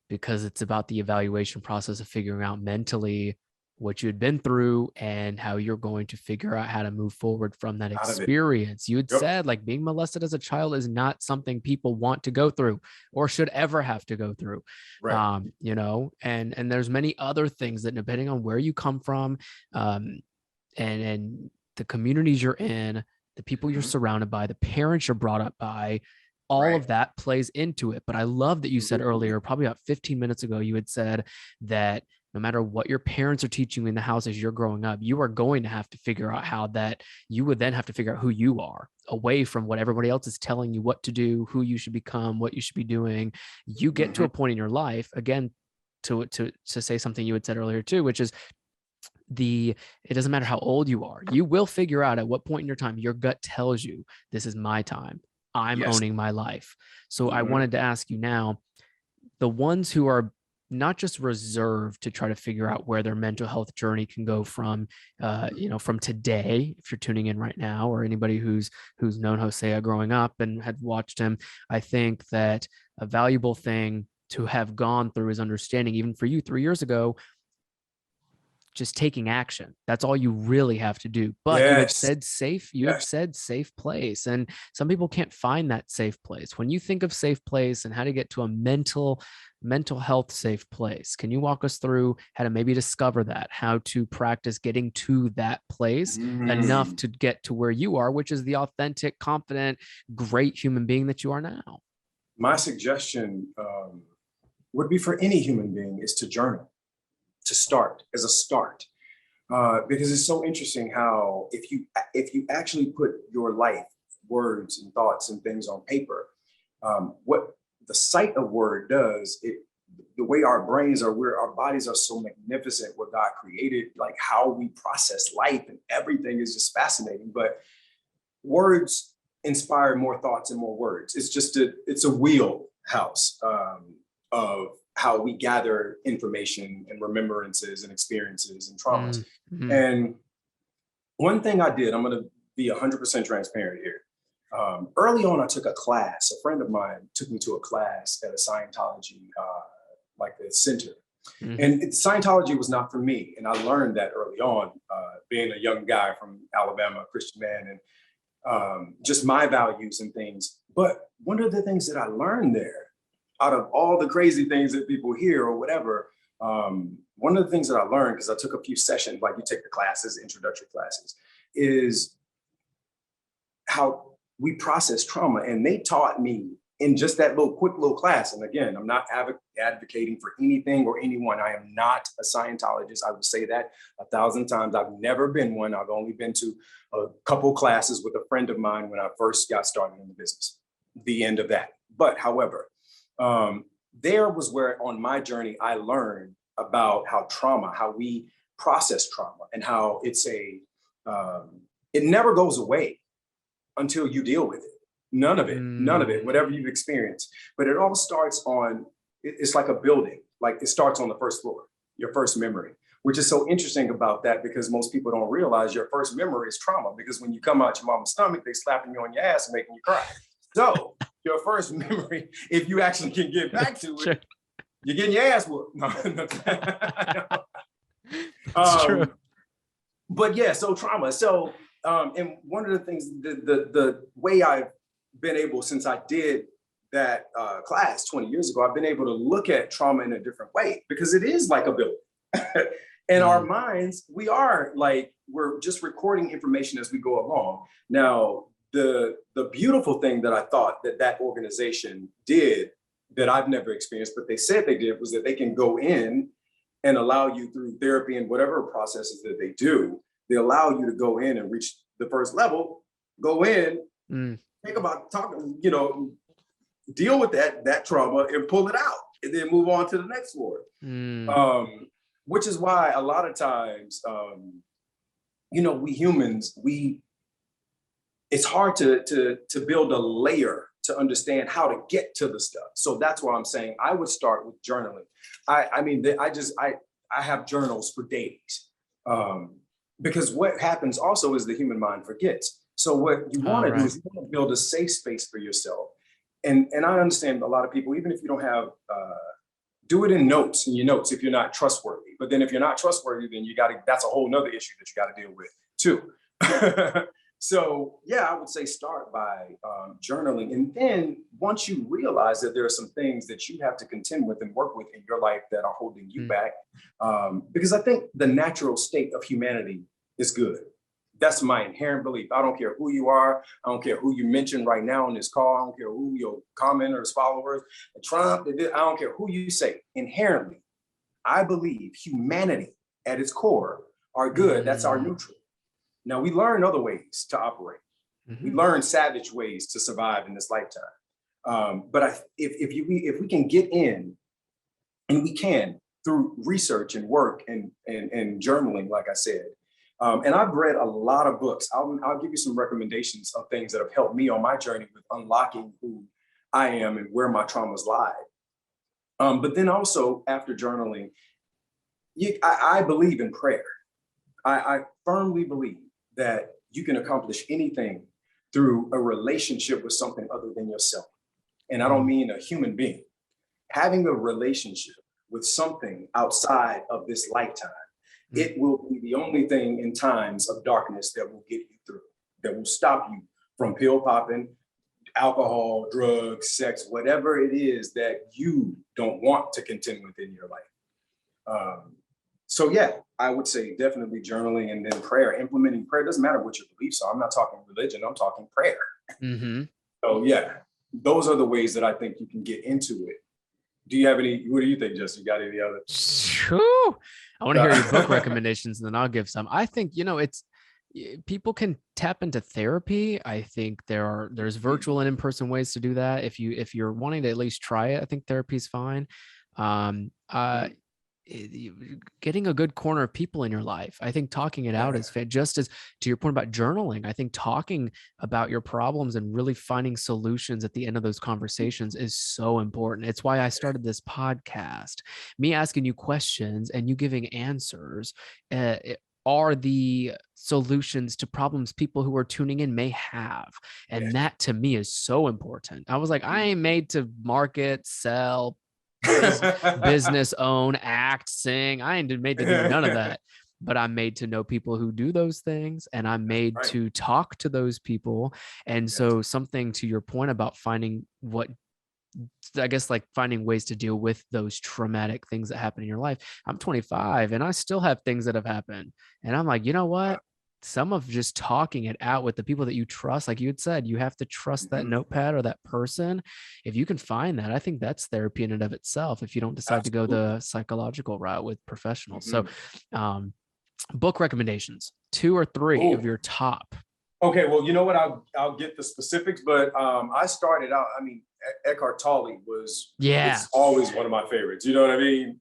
because it's about the evaluation process of figuring out mentally what you had been through and how you're going to figure out how to move forward from that experience. You had said, like, being molested as a child is not something people want to go through or should ever have to go through. Right. And there's many other things that, depending on where you come from, and the communities you're in, the people you're surrounded by, the parents you're brought up by, all of that plays into it. But I love that you said earlier, probably about 15 minutes ago, you had said that no matter what your parents are teaching you in the house as you're growing up, you are going to have to figure out how that you would then have to figure out who you are, away from what everybody else is telling you what to do, who you should become, what you should be doing. You get to a point in your life, again, to say something you had said earlier too, which is it doesn't matter how old you are, you will figure out at what point in your time your gut tells you, this is my time. I'm owning my life. So I wanted to ask you now, the ones who are not just reserved to try to figure out where their mental health journey can go from, from today, if you're tuning in right now, or anybody who's known Hosea growing up and had watched him, I think that a valuable thing to have gone through is understanding, even for you 3 years ago, just taking action. That's all you really have to do. But you had said safe, had said safe place. And some people can't find that safe place. When you think of safe place and how to get to a mental health safe place, can you walk us through how to maybe discover that, how to practice getting to that place enough to get to where you are, which is the authentic, confident, great human being that you are now? My suggestion would be for any human being is to journal. To start, as a start, because it's so interesting how if you actually put your life, words and thoughts and things on paper, what the sight of word does, the way our brains are, where our bodies are so magnificent, what God created, like how we process life and everything is just fascinating. But words inspire more thoughts and more words. It's a wheelhouse of how we gather information and remembrances and experiences and traumas. And one thing I did, I'm going to be 100% transparent here. Early on, I took a class. A friend of mine took me to a class at a Scientology, like a center. And Scientology was not for me. And I learned that early on, being a young guy from Alabama, a Christian man, and just my values and things. But one of the things that I learned there, out of all the crazy things that people hear or whatever, one of the things that I learned, because I took a few sessions, like you take the classes, introductory classes, is how we process trauma. And they taught me in just that quick little class. And again, I'm not advocating for anything or anyone. I am not a Scientologist. I would say that 1,000 times. I've never been one. I've only been to a couple classes with a friend of mine when I first got started in the business. The end of that. But however, there was where on my journey, I learned about how we process trauma, and how it never goes away until you deal with it. None of it, whatever you've experienced. But it all starts it's like a building, like it starts on the first floor, your first memory, which is so interesting about that, because most people don't realize your first memory is trauma, because when you come out your mama's stomach, they slapping you on your ass and making you cry. So your first memory, if you actually can get back to it, you're getting your ass whooped. No. It's true. But yeah, so trauma. So, and one of the things, the way I've been able, since I did that class 20 years ago, I've been able to look at trauma in a different way, because it is like a building. In our minds, we're just recording information as we go along. Now, the beautiful thing that I thought that organization did that I've never experienced, but they said they did, was that they can go in and allow you through therapy and whatever processes that they do, they allow you to go in and reach the first level, go in, think about talking, deal with that trauma and pull it out, and then move on to the next floor. Which is why a lot of times, we humans, it's hard to build a layer to understand how to get to the stuff. So that's why I'm saying I would start with journaling. I have journals for days, because what happens also is the human mind forgets. So what you want to do is you want to build a safe space for yourself. And I understand a lot of people, even if you don't have, do it in your notes if you're not trustworthy. But then if you're not trustworthy, then that's a whole nother issue that you got to deal with too. So yeah, I would say start by journaling. And then once you realize that there are some things that you have to contend with and work with in your life that are holding you back, because I think the natural state of humanity is good. That's my inherent belief. I don't care who you are. I don't care who you mention right now on this call. I don't care who your commenters, followers, Trump, I don't care who you say. Inherently, I believe humanity at its core are good. That's our neutral. Now, we learn other ways to operate. We learn savage ways to survive in this lifetime. But if we can get in, and we can through research and work and journaling, like I said, and I've read a lot of books. I'll give you some recommendations of things that have helped me on my journey with unlocking who I am and where my traumas lie. But then also after journaling, I believe in prayer. I firmly believe that you can accomplish anything through a relationship with something other than yourself. And I don't mean a human being. Having a relationship with something outside of this lifetime, it will be the only thing in times of darkness that will get you through, that will stop you from pill popping, alcohol, drugs, sex, whatever it is that you don't want to contend with in your life. So yeah, I would say definitely journaling, and then prayer, implementing prayer. Doesn't matter what your beliefs are. I'm not talking religion, I'm talking prayer. So yeah, those are the ways that I think you can get into it. Do you have any, what do you think, Justin? You got any other? I want to hear your book recommendations, and then I'll give some. I think, people can tap into therapy. I think there's virtual and in-person ways to do that. If you're wanting to at least try it, I think therapy is fine. Getting a good corner of people in your life. I think talking it out is just as to your point about journaling. I think talking about your problems and really finding solutions at the end of those conversations is so important. It's why I started this podcast. Me asking you questions and you giving answers are the solutions to problems people who are tuning in may have. And that to me is so important. I was like, I ain't made to market, sell, business, own, act, sing. I ain't made to do none of that, but I'm made to know people who do those things, and I'm made to talk to those people. And so something to your point about finding finding ways to deal with those traumatic things that happen in your life. I'm 25 and I still have things that have happened. And I'm like, you know what? some of just talking it out with the people that you trust. Like you had said, you have to trust that notepad or that person. If you can find that, I think that's therapy in and of itself, if you don't decide to go the psychological route with professionals. So book recommendations, 2 or 3 of your top. Okay, well, you know what? I'll get the specifics, but I started out. I mean, Eckhart Tolle it's always one of my favorites. You know what I mean?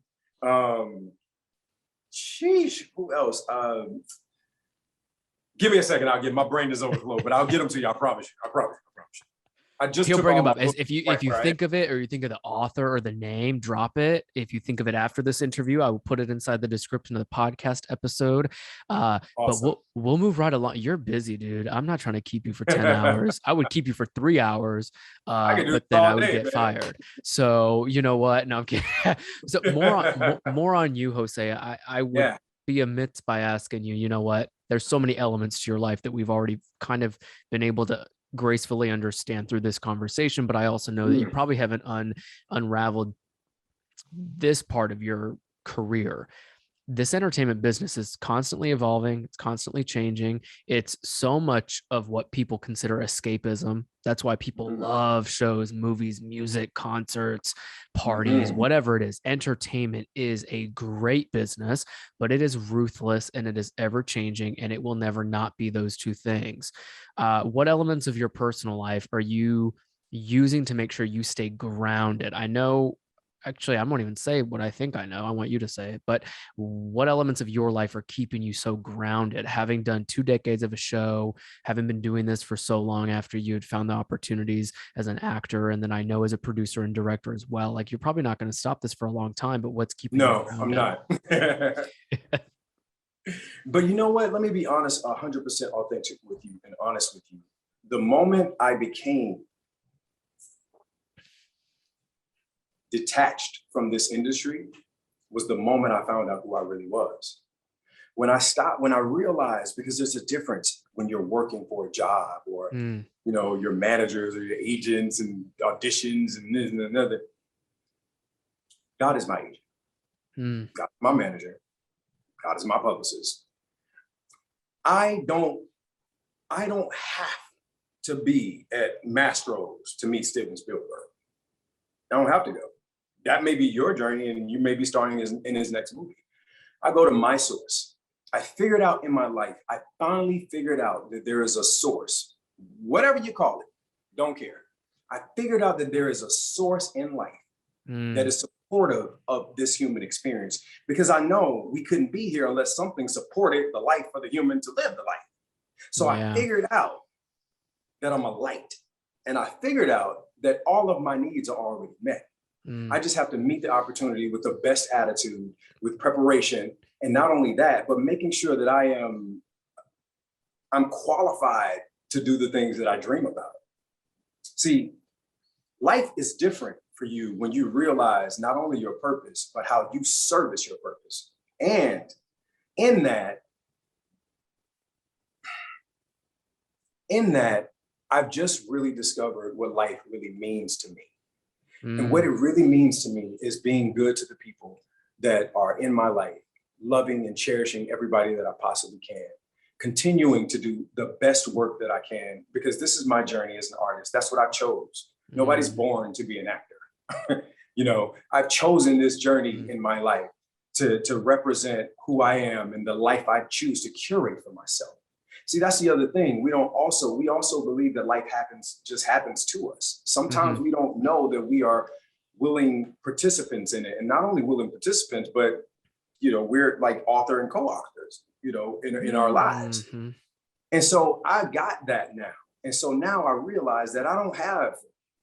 Sheesh, who else? Give me a second. My brain is overflow, but I'll get them to you. I promise you. I promise you. I just He'll bring them up. If you think of it, or you think of the author or the name, drop it. If you think of it after this interview, I will put it inside the description of the podcast episode. Awesome. But we'll move right along. You're busy, dude. I'm not trying to keep you for 10 hours. I would keep you for 3 hours, but then I would get fired. So you know what? No, I'm kidding. So more on you, Hosea. I would be amiss by asking you. You know what? There's so many elements to your life that we've already kind of been able to gracefully understand through this conversation, but I also know that you probably haven't unraveled this part of your career. This entertainment business is constantly evolving. It's constantly changing. It's so much of what people consider escapism. That's why people love shows, movies, music, concerts, parties, whatever it is. Entertainment is a great business, but it is ruthless and it is ever changing, and it will never not be those two things. What elements of your personal life are you using to make sure you stay grounded? I know, actually, I won't even say what I think I know. I want you to say it. But what elements of your life are keeping you so grounded? Having done 2 decades of a show, having been doing this for so long after you had found the opportunities as an actor, and then I know as a producer and director as well. Like, you're probably not going to stop this for a long time, but what's keeping you grounded? I'm not. But you know what? Let me be honest, 100% authentic with you and honest with you. The moment I became detached from this industry was the moment I found out who I really was. When I realized, because there's a difference when you're working for a job or, your managers or your agents and auditions and this and another. God is my agent. God is my manager. God is my publicist. I don't have to be at Mastro's to meet Steven Spielberg. I don't have to go. That may be your journey, and you may be starting in his next movie. I go to my source. I figured out in my life, I finally figured out that there is a source, whatever you call it, don't care. I figured out that there is a source in life that is supportive of this human experience, because I know we couldn't be here unless something supported the life for the human to live the life. So I figured out that I'm a light, and I figured out that all of my needs are already met. I just have to meet the opportunity with the best attitude, with preparation, and not only that, but making sure that I'm qualified to do the things that I dream about. See, life is different for you when you realize not only your purpose, but how you service your purpose. And in that, I've just really discovered what life really means to me. And what it really means to me is being good to the people that are in my life, loving and cherishing everybody that I possibly can, continuing to do the best work that I can, because this is my journey as an artist. That's what I chose. Nobody's born to be an actor. I've chosen this journey in my life to represent who I am and the life I choose to curate for myself. See, that's the other thing. We also believe that life just happens to us. Sometimes we don't know that we are willing participants in it, and not only willing participants, but we're like author and co-authors, in our lives. And so I got that now. And so now I realize that I don't have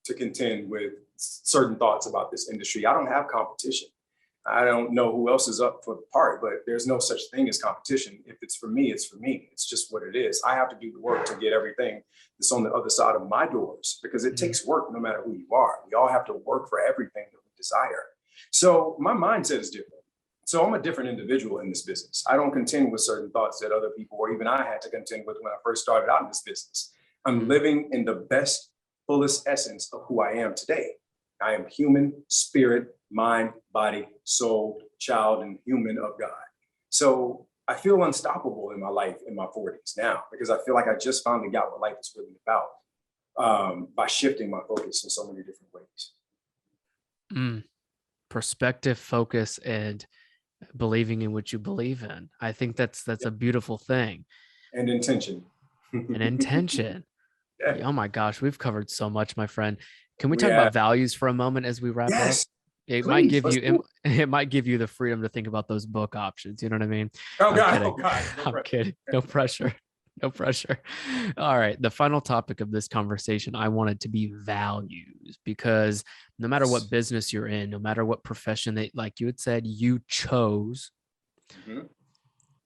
to contend with certain thoughts about this industry. I don't have competition. I don't know who else is up for the part, but there's no such thing as competition. If it's for me, it's for me. It's just what it is. I have to do the work to get everything that's on the other side of my doors, because it takes work no matter who you are. We all have to work for everything that we desire. So my mindset is different. So I'm a different individual in this business. I don't contend with certain thoughts that other people or even I had to contend with when I first started out in this business. I'm living in the best, fullest essence of who I am today. I am human, spirit, mind, body, soul, child, and human of God. So I feel unstoppable in my life in my 40s now, because I feel like I just finally got what life is really about, by shifting my focus in so many different ways. Mm. Perspective, focus, and believing in what you believe in. I think that's Yeah. a beautiful thing. And intention. And intention. Yeah, Oh my gosh, we've covered so much, my friend. Can we we talk have. about values for a moment as we wrap up? Yes, It might please. give Let's you do it. it might give you the freedom to think about those book options. You know what I mean? Oh I'm God, kidding. oh God. No I'm pressure. kidding. No pressure. No pressure. All right. The final topic of this conversation, I wanted to be values, because no matter what business you're in, no matter what profession that, like you had said, you chose, Mhm.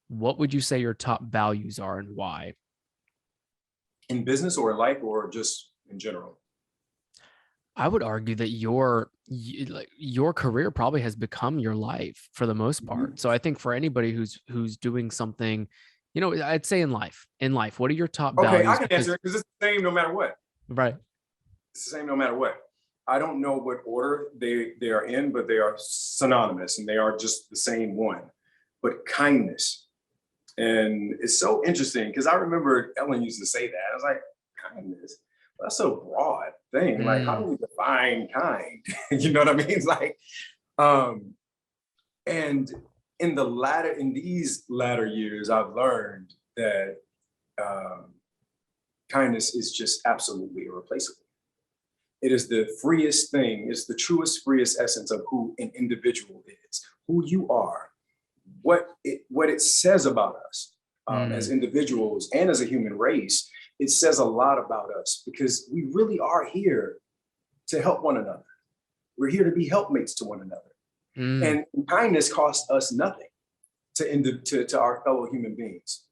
what would you say your top values are and why? In business or in life or just in general? I would argue that your career probably has become your life for the most Mhm. part. So I think for anybody who's doing something, I'd say in life, what are your top Okay, I values? can answer Because it because it's the same no matter what. right. It's the same no matter what. I don't know what order they are in, but they are synonymous and they are just the same one. But kindness. And it's so interesting because I remember Ellen used to say that. I was like, kindness. That's a broad thing. Like, how do Mm, we define kind? You know what I mean? It's like, um, and in these latter years, I've learned that um, kindness is just absolutely irreplaceable. It is the freest thing, it's the truest, freest essence of who an individual is, who you are, what it says about us, as mm, individuals and as a human race. It says a lot about us because we really are here to help one another. We're here to be helpmates to one another. mm, And kindness costs us nothing to our fellow human beings.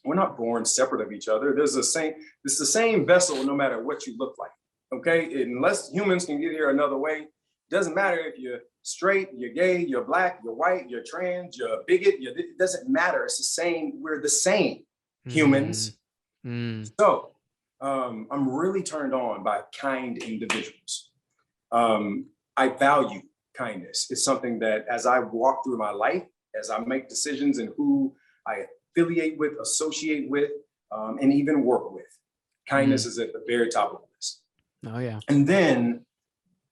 We're not born separate of each other. It's the same vessel no matter what you look like. Okay. Unless humans can get here another way, doesn't matter if you're straight, you're gay, you're black, you're white, you're trans, you're a bigot, it doesn't matter. It's the same. We're the same mm, humans. mm. So I'm really turned on by kind individuals. Um, I value kindness. It's something that as I walk through my life, as I make decisions and who I affiliate with, associate with, and even work with, kindness Mm. is at the very top of the list. Oh yeah. And then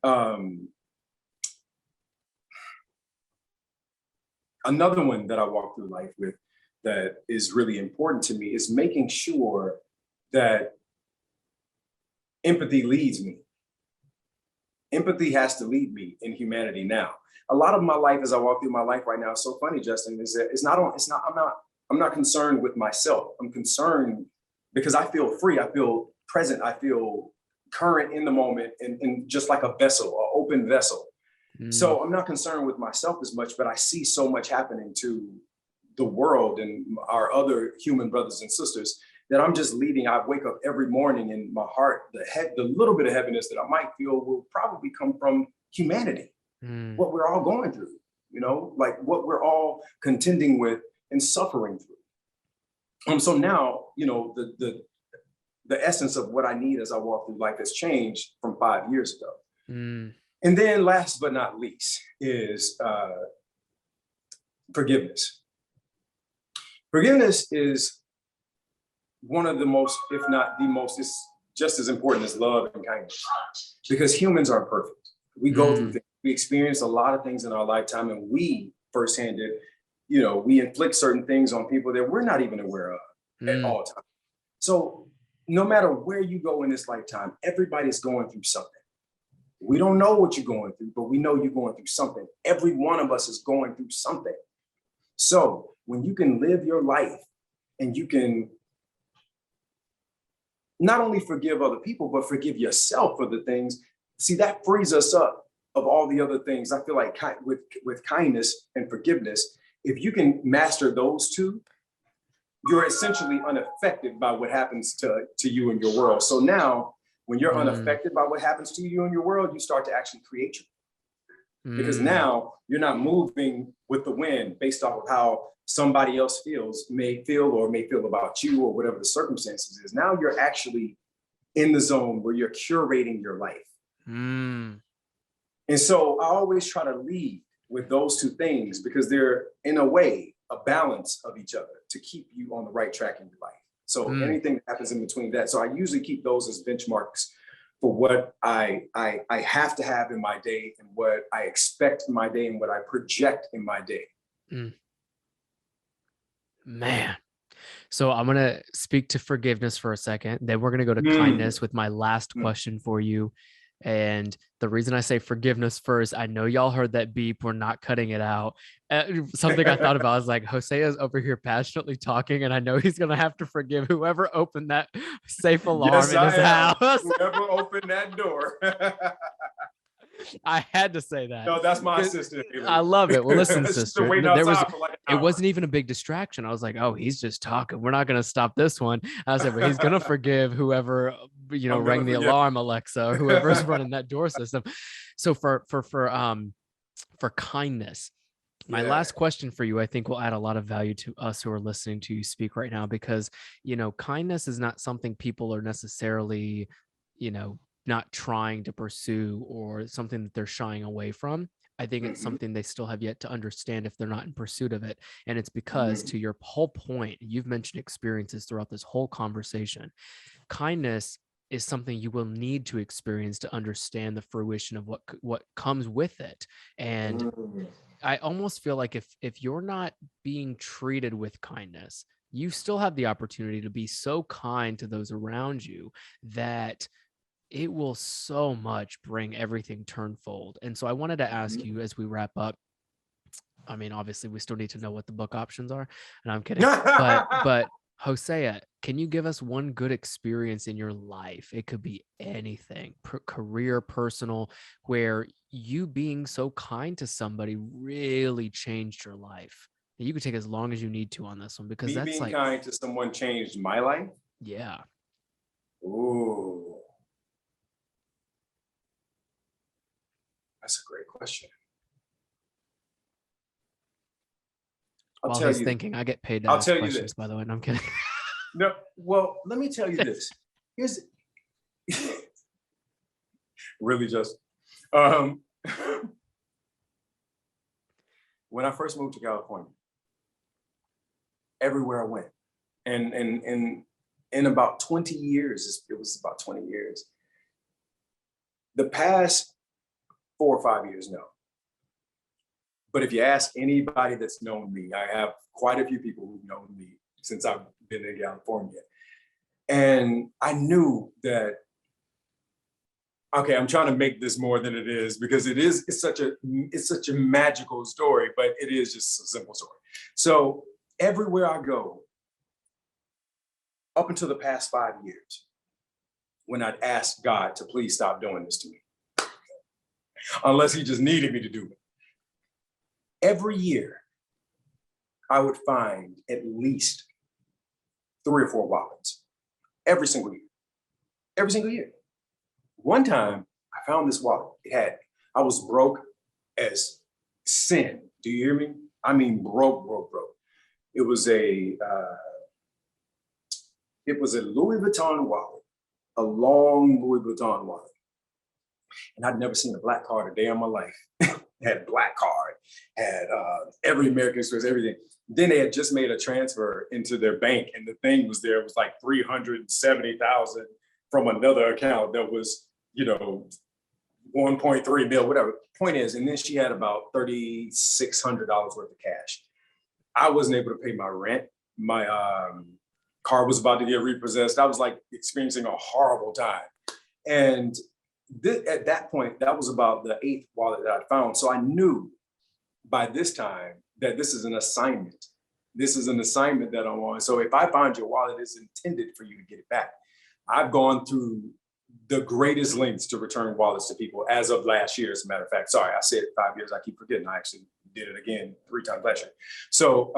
um, another one that I walk through life with that is really important to me is making sure that empathy leads me. Empathy has to lead me in humanity now. A lot of my life as I walk through my life right now is so funny, Justin, is that I'm not concerned with myself. I'm concerned because I feel free, I feel present, I feel current in the moment and just like a vessel, an open vessel. Mm, So I'm not concerned with myself as much, but I see so much happening to the world and our other human brothers and sisters that I'm just leading. I wake up every morning in my heart, the little bit of heaviness that I might feel will probably come from humanity, mm, what we're all going through, like what we're all contending with and suffering through. So now, the essence of what I need as I walk through life has changed from 5 years ago. mm, And then last but not least is forgiveness. Forgiveness is one of the most, if not the most, it's just as important as love and kindness because humans aren't perfect. We go through mm, things, we experience a lot of things in our lifetime, and we firsthand we inflict certain things on people that we're not even aware of at mm, all times. So no matter where you go in this lifetime, everybody's going through something. We don't know what you're going through, but we know you're going through something. Every one of us is going through something. So when you can live your life and you can not only forgive other people, but forgive yourself for the things, see, that frees us up of all the other things. I feel like with kindness and forgiveness, if you can master those two, you're essentially unaffected by what happens to you in your world. So now, when you're mm, unaffected by what happens to you in your world, you start to actually create your, because mm. now you're not moving with the wind based off of how somebody else may feel about you or whatever the circumstances is. Now you're actually in the zone where you're curating your life. Mm, And so I always try to lead with those two things because they're, in a way, a balance of each other to keep you on the right track in your life. So anything that happens in between that. So I usually keep those as benchmarks for what I have to have in my day and what I expect in my day and what I project in my day. Man. So I'm going to speak to forgiveness for a second. Then we're going to go to kindness with my last question for you. And the reason I say forgiveness first, I know y'all heard that beep. We're not cutting it out. Something I thought about is like, Hosea's over here passionately talking, and I know he's going to have to forgive whoever opened that safe alarm in his house. Whoever opened that door. I had to say that. No, that's my sister. I love it. Well, listen, sister, it wasn't even a big distraction. I was like, oh, he's just talking. We're not going to stop this one. I said, but he's going to forgive whoever, rang the alarm, Alexa, or whoever's running that door system. So for kindness, my last question for you, I think will add a lot of value to us who are listening to you speak right now, because, kindness is not something people are necessarily, not trying to pursue or something that they're shying away from. I think it's something they still have yet to understand if they're not in pursuit of it. And it's because to your whole point, you've mentioned experiences throughout this whole conversation. Kindness is something you will need to experience to understand the fruition of what comes with it. And I almost feel like if you're not being treated with kindness, you still have the opportunity to be so kind to those around you that it will so much bring everything tenfold. And so I wanted to ask you as we wrap up, I mean, obviously we still need to know what the book options are, and I'm kidding, but Hosea, can you give us one good experience in your life? It could be anything, career, personal, where you being so kind to somebody really changed your life. And you could take as long as you need to on this one, because that's being like kind to someone changed my life. Yeah. Ooh. That's a great question. While he's thinking, I get paid to ask questions, by the way. No, I'm kidding. No, well, let me tell you this. Here's really just when I first moved to California, everywhere I went, and in about 20 years, it was about 20 years. The past 4 or 5 years, no. But if you ask anybody that's known me, I have quite a few people who've known me since I've been in California. And I knew that, okay, I'm trying to make this more than it is, because it's such a magical story, but it is just a simple story. So everywhere I go, up until the past 5 years, when I'd ask God to please stop doing this to me, unless he just needed me to do it, every year I would find at least 3 or 4 wallets, every single year. One time I found this wallet. I was broke as sin. Do you hear me? I mean, broke. It was a Louis Vuitton wallet, a long Louis Vuitton wallet. And I'd never seen a black card a day in my life. Had a black card, had every American Express, everything. Then they had just made a transfer into their bank, and the thing was there. It was like $370,000 from another account that was, 1.3 mil, whatever. Point is, and then she had about $3,600 worth of cash. I wasn't able to pay my rent. My car was about to get repossessed. I was like experiencing a horrible time. And at that point, that was about the 8th wallet that I found. So I knew by this time that this is an assignment. This is an assignment that I'm on. So if I find your wallet, it's intended for you to get it back. I've gone through the greatest lengths to return wallets to people as of last year, as a matter of fact. Sorry, I said 5 years. I keep forgetting. I actually did it again 3 times last year. So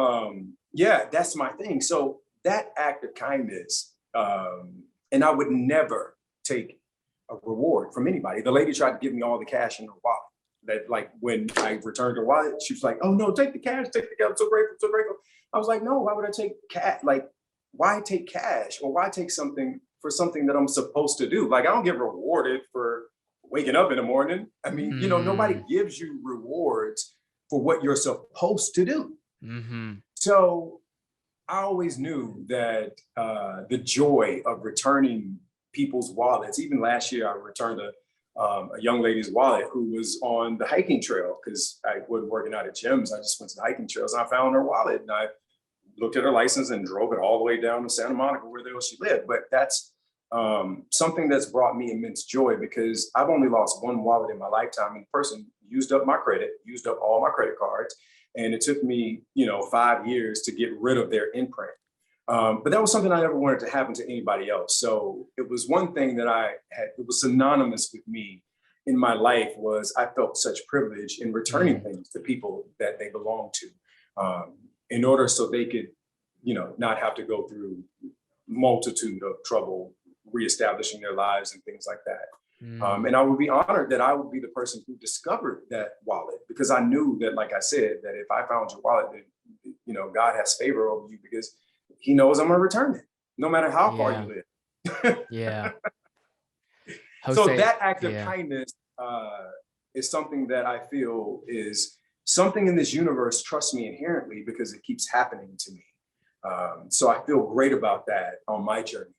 yeah, that's my thing. So that act of kindness, and I would never take a reward from anybody. The lady tried to give me all the cash in her wallet. That, like, when I returned her wallet, she was like, "Oh no, take the cash, take the cash. I'm so grateful, so grateful." I was like, "No, why would I take cash? Like, why take cash, or why take something for something that I'm supposed to do? Like, I don't get rewarded for waking up in the morning. I mean, nobody gives you rewards for what you're supposed to do." So I always knew that the joy of returning people's wallets. Even last year, I returned a young lady's wallet who was on the hiking trail because I wasn't working out at gyms. I just went to the hiking trails. And I found her wallet and I looked at her license and drove it all the way down to Santa Monica, where the hell she lived. But that's something that's brought me immense joy because I've only lost one wallet in my lifetime, and the person used up my credit, used up all my credit cards. And it took me, 5 years to get rid of their imprint. But that was something I never wanted to happen to anybody else. So it was one thing that it was synonymous with me in my life was I felt such privilege in returning things to people that they belong to, in order so they could, not have to go through multitude of trouble reestablishing their lives and things like that. And I would be honored that I would be the person who discovered that wallet, because I knew that, like I said, that if I found your wallet, that, God has favor over you because he knows I'm going to return it, no matter how far you live. Yeah. So that act of kindness is something that I feel is something in this universe trusts me inherently because it keeps happening to me. So I feel great about that on my journey.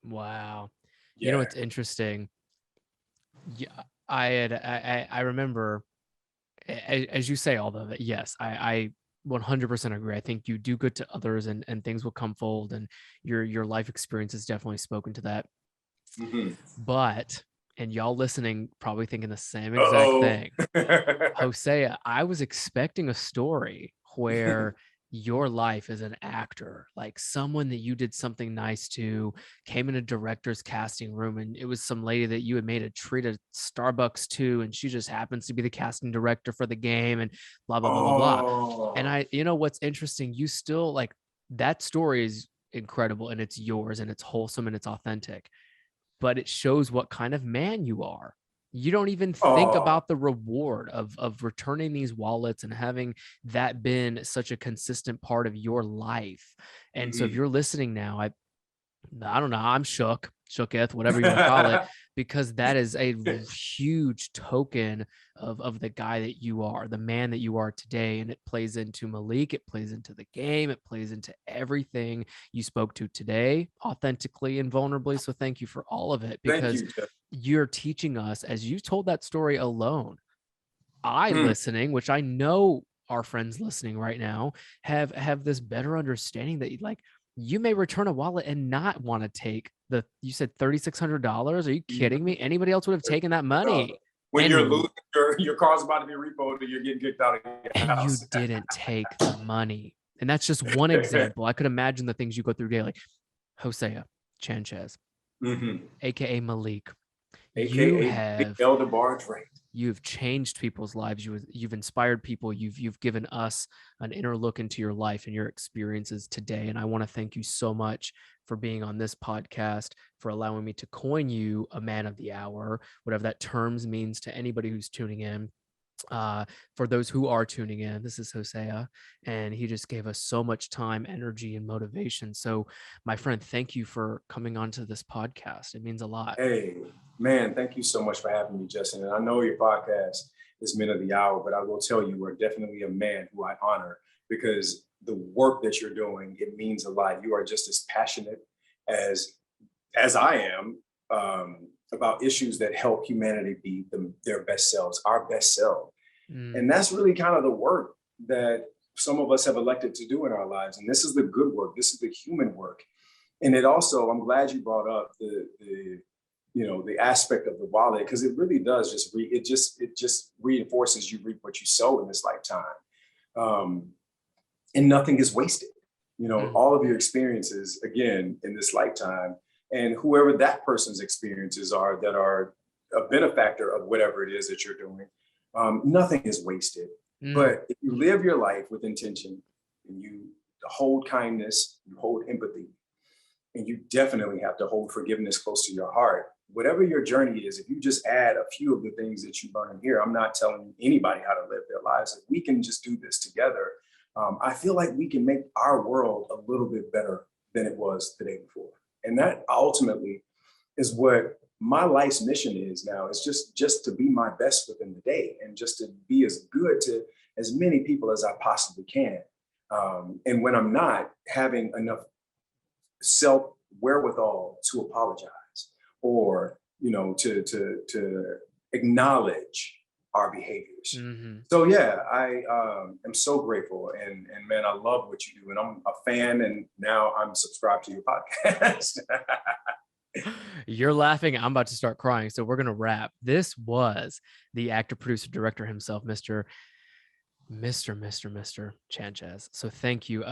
Wow. Yeah. You know, what's interesting. Yeah, I remember, as you say all of it, yes, I 100% agree. I think you do good to others and things will come fold, and your life experience has definitely spoken to that. Mm-hmm. But, and y'all listening probably thinking the same exact thing. Hosea, I was expecting a story where your life as an actor, like someone that you did something nice to, came in a director's casting room, and it was some lady that you had made a treat at Starbucks to, and she just happens to be the casting director for the game, and blah, blah, blah, blah, blah. And what's interesting, you still like that story is incredible and it's yours and it's wholesome and it's authentic, but it shows what kind of man you are. You don't even think about the reward of returning these wallets and having that been such a consistent part of your life. And so if you're listening now, I don't know, I'm shooketh, whatever you want to call it, because that is a huge token of the guy that you are, the man that you are today. And it plays into Malik, it plays into the game, it plays into everything you spoke to today, authentically and vulnerably. So thank you for all of it, because you're teaching us, as you told that story alone. Listening, which I know our friends listening right now have this better understanding that like you may return a wallet and not want to take you said $3,600. Are you kidding me? Anybody else would have taken that money. When you're losing, your car's about to be repoed and you're getting kicked out of your house. And you didn't take the money. And that's just one example. I could imagine the things you go through daily. Hosea Chanchez, aka Malik, aka Elder Barge Right. You've changed people's lives. You've inspired people. You've given us an inner look into your life and your experiences today. And I want to thank you so much for being on this podcast, for allowing me to coin you a man of the hour, whatever that terms means to anybody who's tuning in. For those who are tuning in, this is Hosea, and he just gave us so much time, energy, and motivation. So, my friend, thank you for coming onto this podcast. It means a lot. Hey, man, thank you so much for having me, Justin. And I know your podcast is Men of the Hour, but I will tell you, we're definitely a man who I honor, because the work that you're doing, it means a lot. You are just as passionate as I am about issues that help humanity be their best selves, our best self. And that's really kind of the work that some of us have elected to do in our lives. And this is the good work. This is the human work. And it also, I'm glad you brought up the aspect of the wallet, because it really does it just reinforces you reap what you sow in this lifetime. And nothing is wasted. All of your experiences, again, in this lifetime, and whoever that person's experiences are that are a benefactor of whatever it is that you're doing, nothing is wasted. But if you live your life with intention, and you hold kindness, you hold empathy, and you definitely have to hold forgiveness close to your heart, whatever your journey is, if you just add a few of the things that you learn here, I'm not telling anybody how to live their lives. If we can just do this together, I feel like we can make our world a little bit better than it was the day before. And that ultimately is what my life's mission is now, is just to be my best within the day, and just to be as good to as many people as I possibly can. And when I'm not, having enough self wherewithal to apologize, or to acknowledge our behaviors. So yeah, I am so grateful, and man, I love what you do, and I'm a fan, and now I'm subscribed to your podcast. You're laughing. I'm about to start crying. So we're going to wrap. This was the actor, producer, director himself, Mr. Chanchez. So thank you,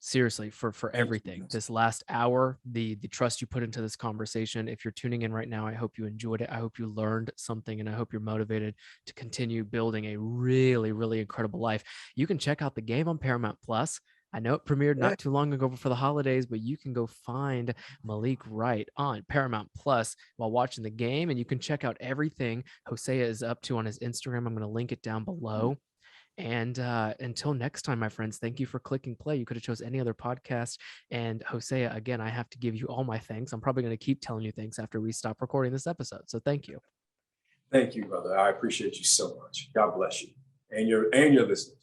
seriously, for everything. This last hour, the trust you put into this conversation. If you're tuning in right now, I hope you enjoyed it. I hope you learned something, and I hope you're motivated to continue building a really, really incredible life. You can check out The Game on Paramount Plus. I know it premiered not too long ago for the holidays, but you can go find Malik Wright on Paramount Plus while watching The Game, and you can check out everything Hosea is up to on his Instagram. I'm going to link it down below. And until next time, my friends, thank you for clicking play. You could have chose any other podcast. And Hosea, again, I have to give you all my thanks. I'm probably going to keep telling you thanks after we stop recording this episode. So thank you. Thank you, brother. I appreciate you so much. God bless you and your listeners.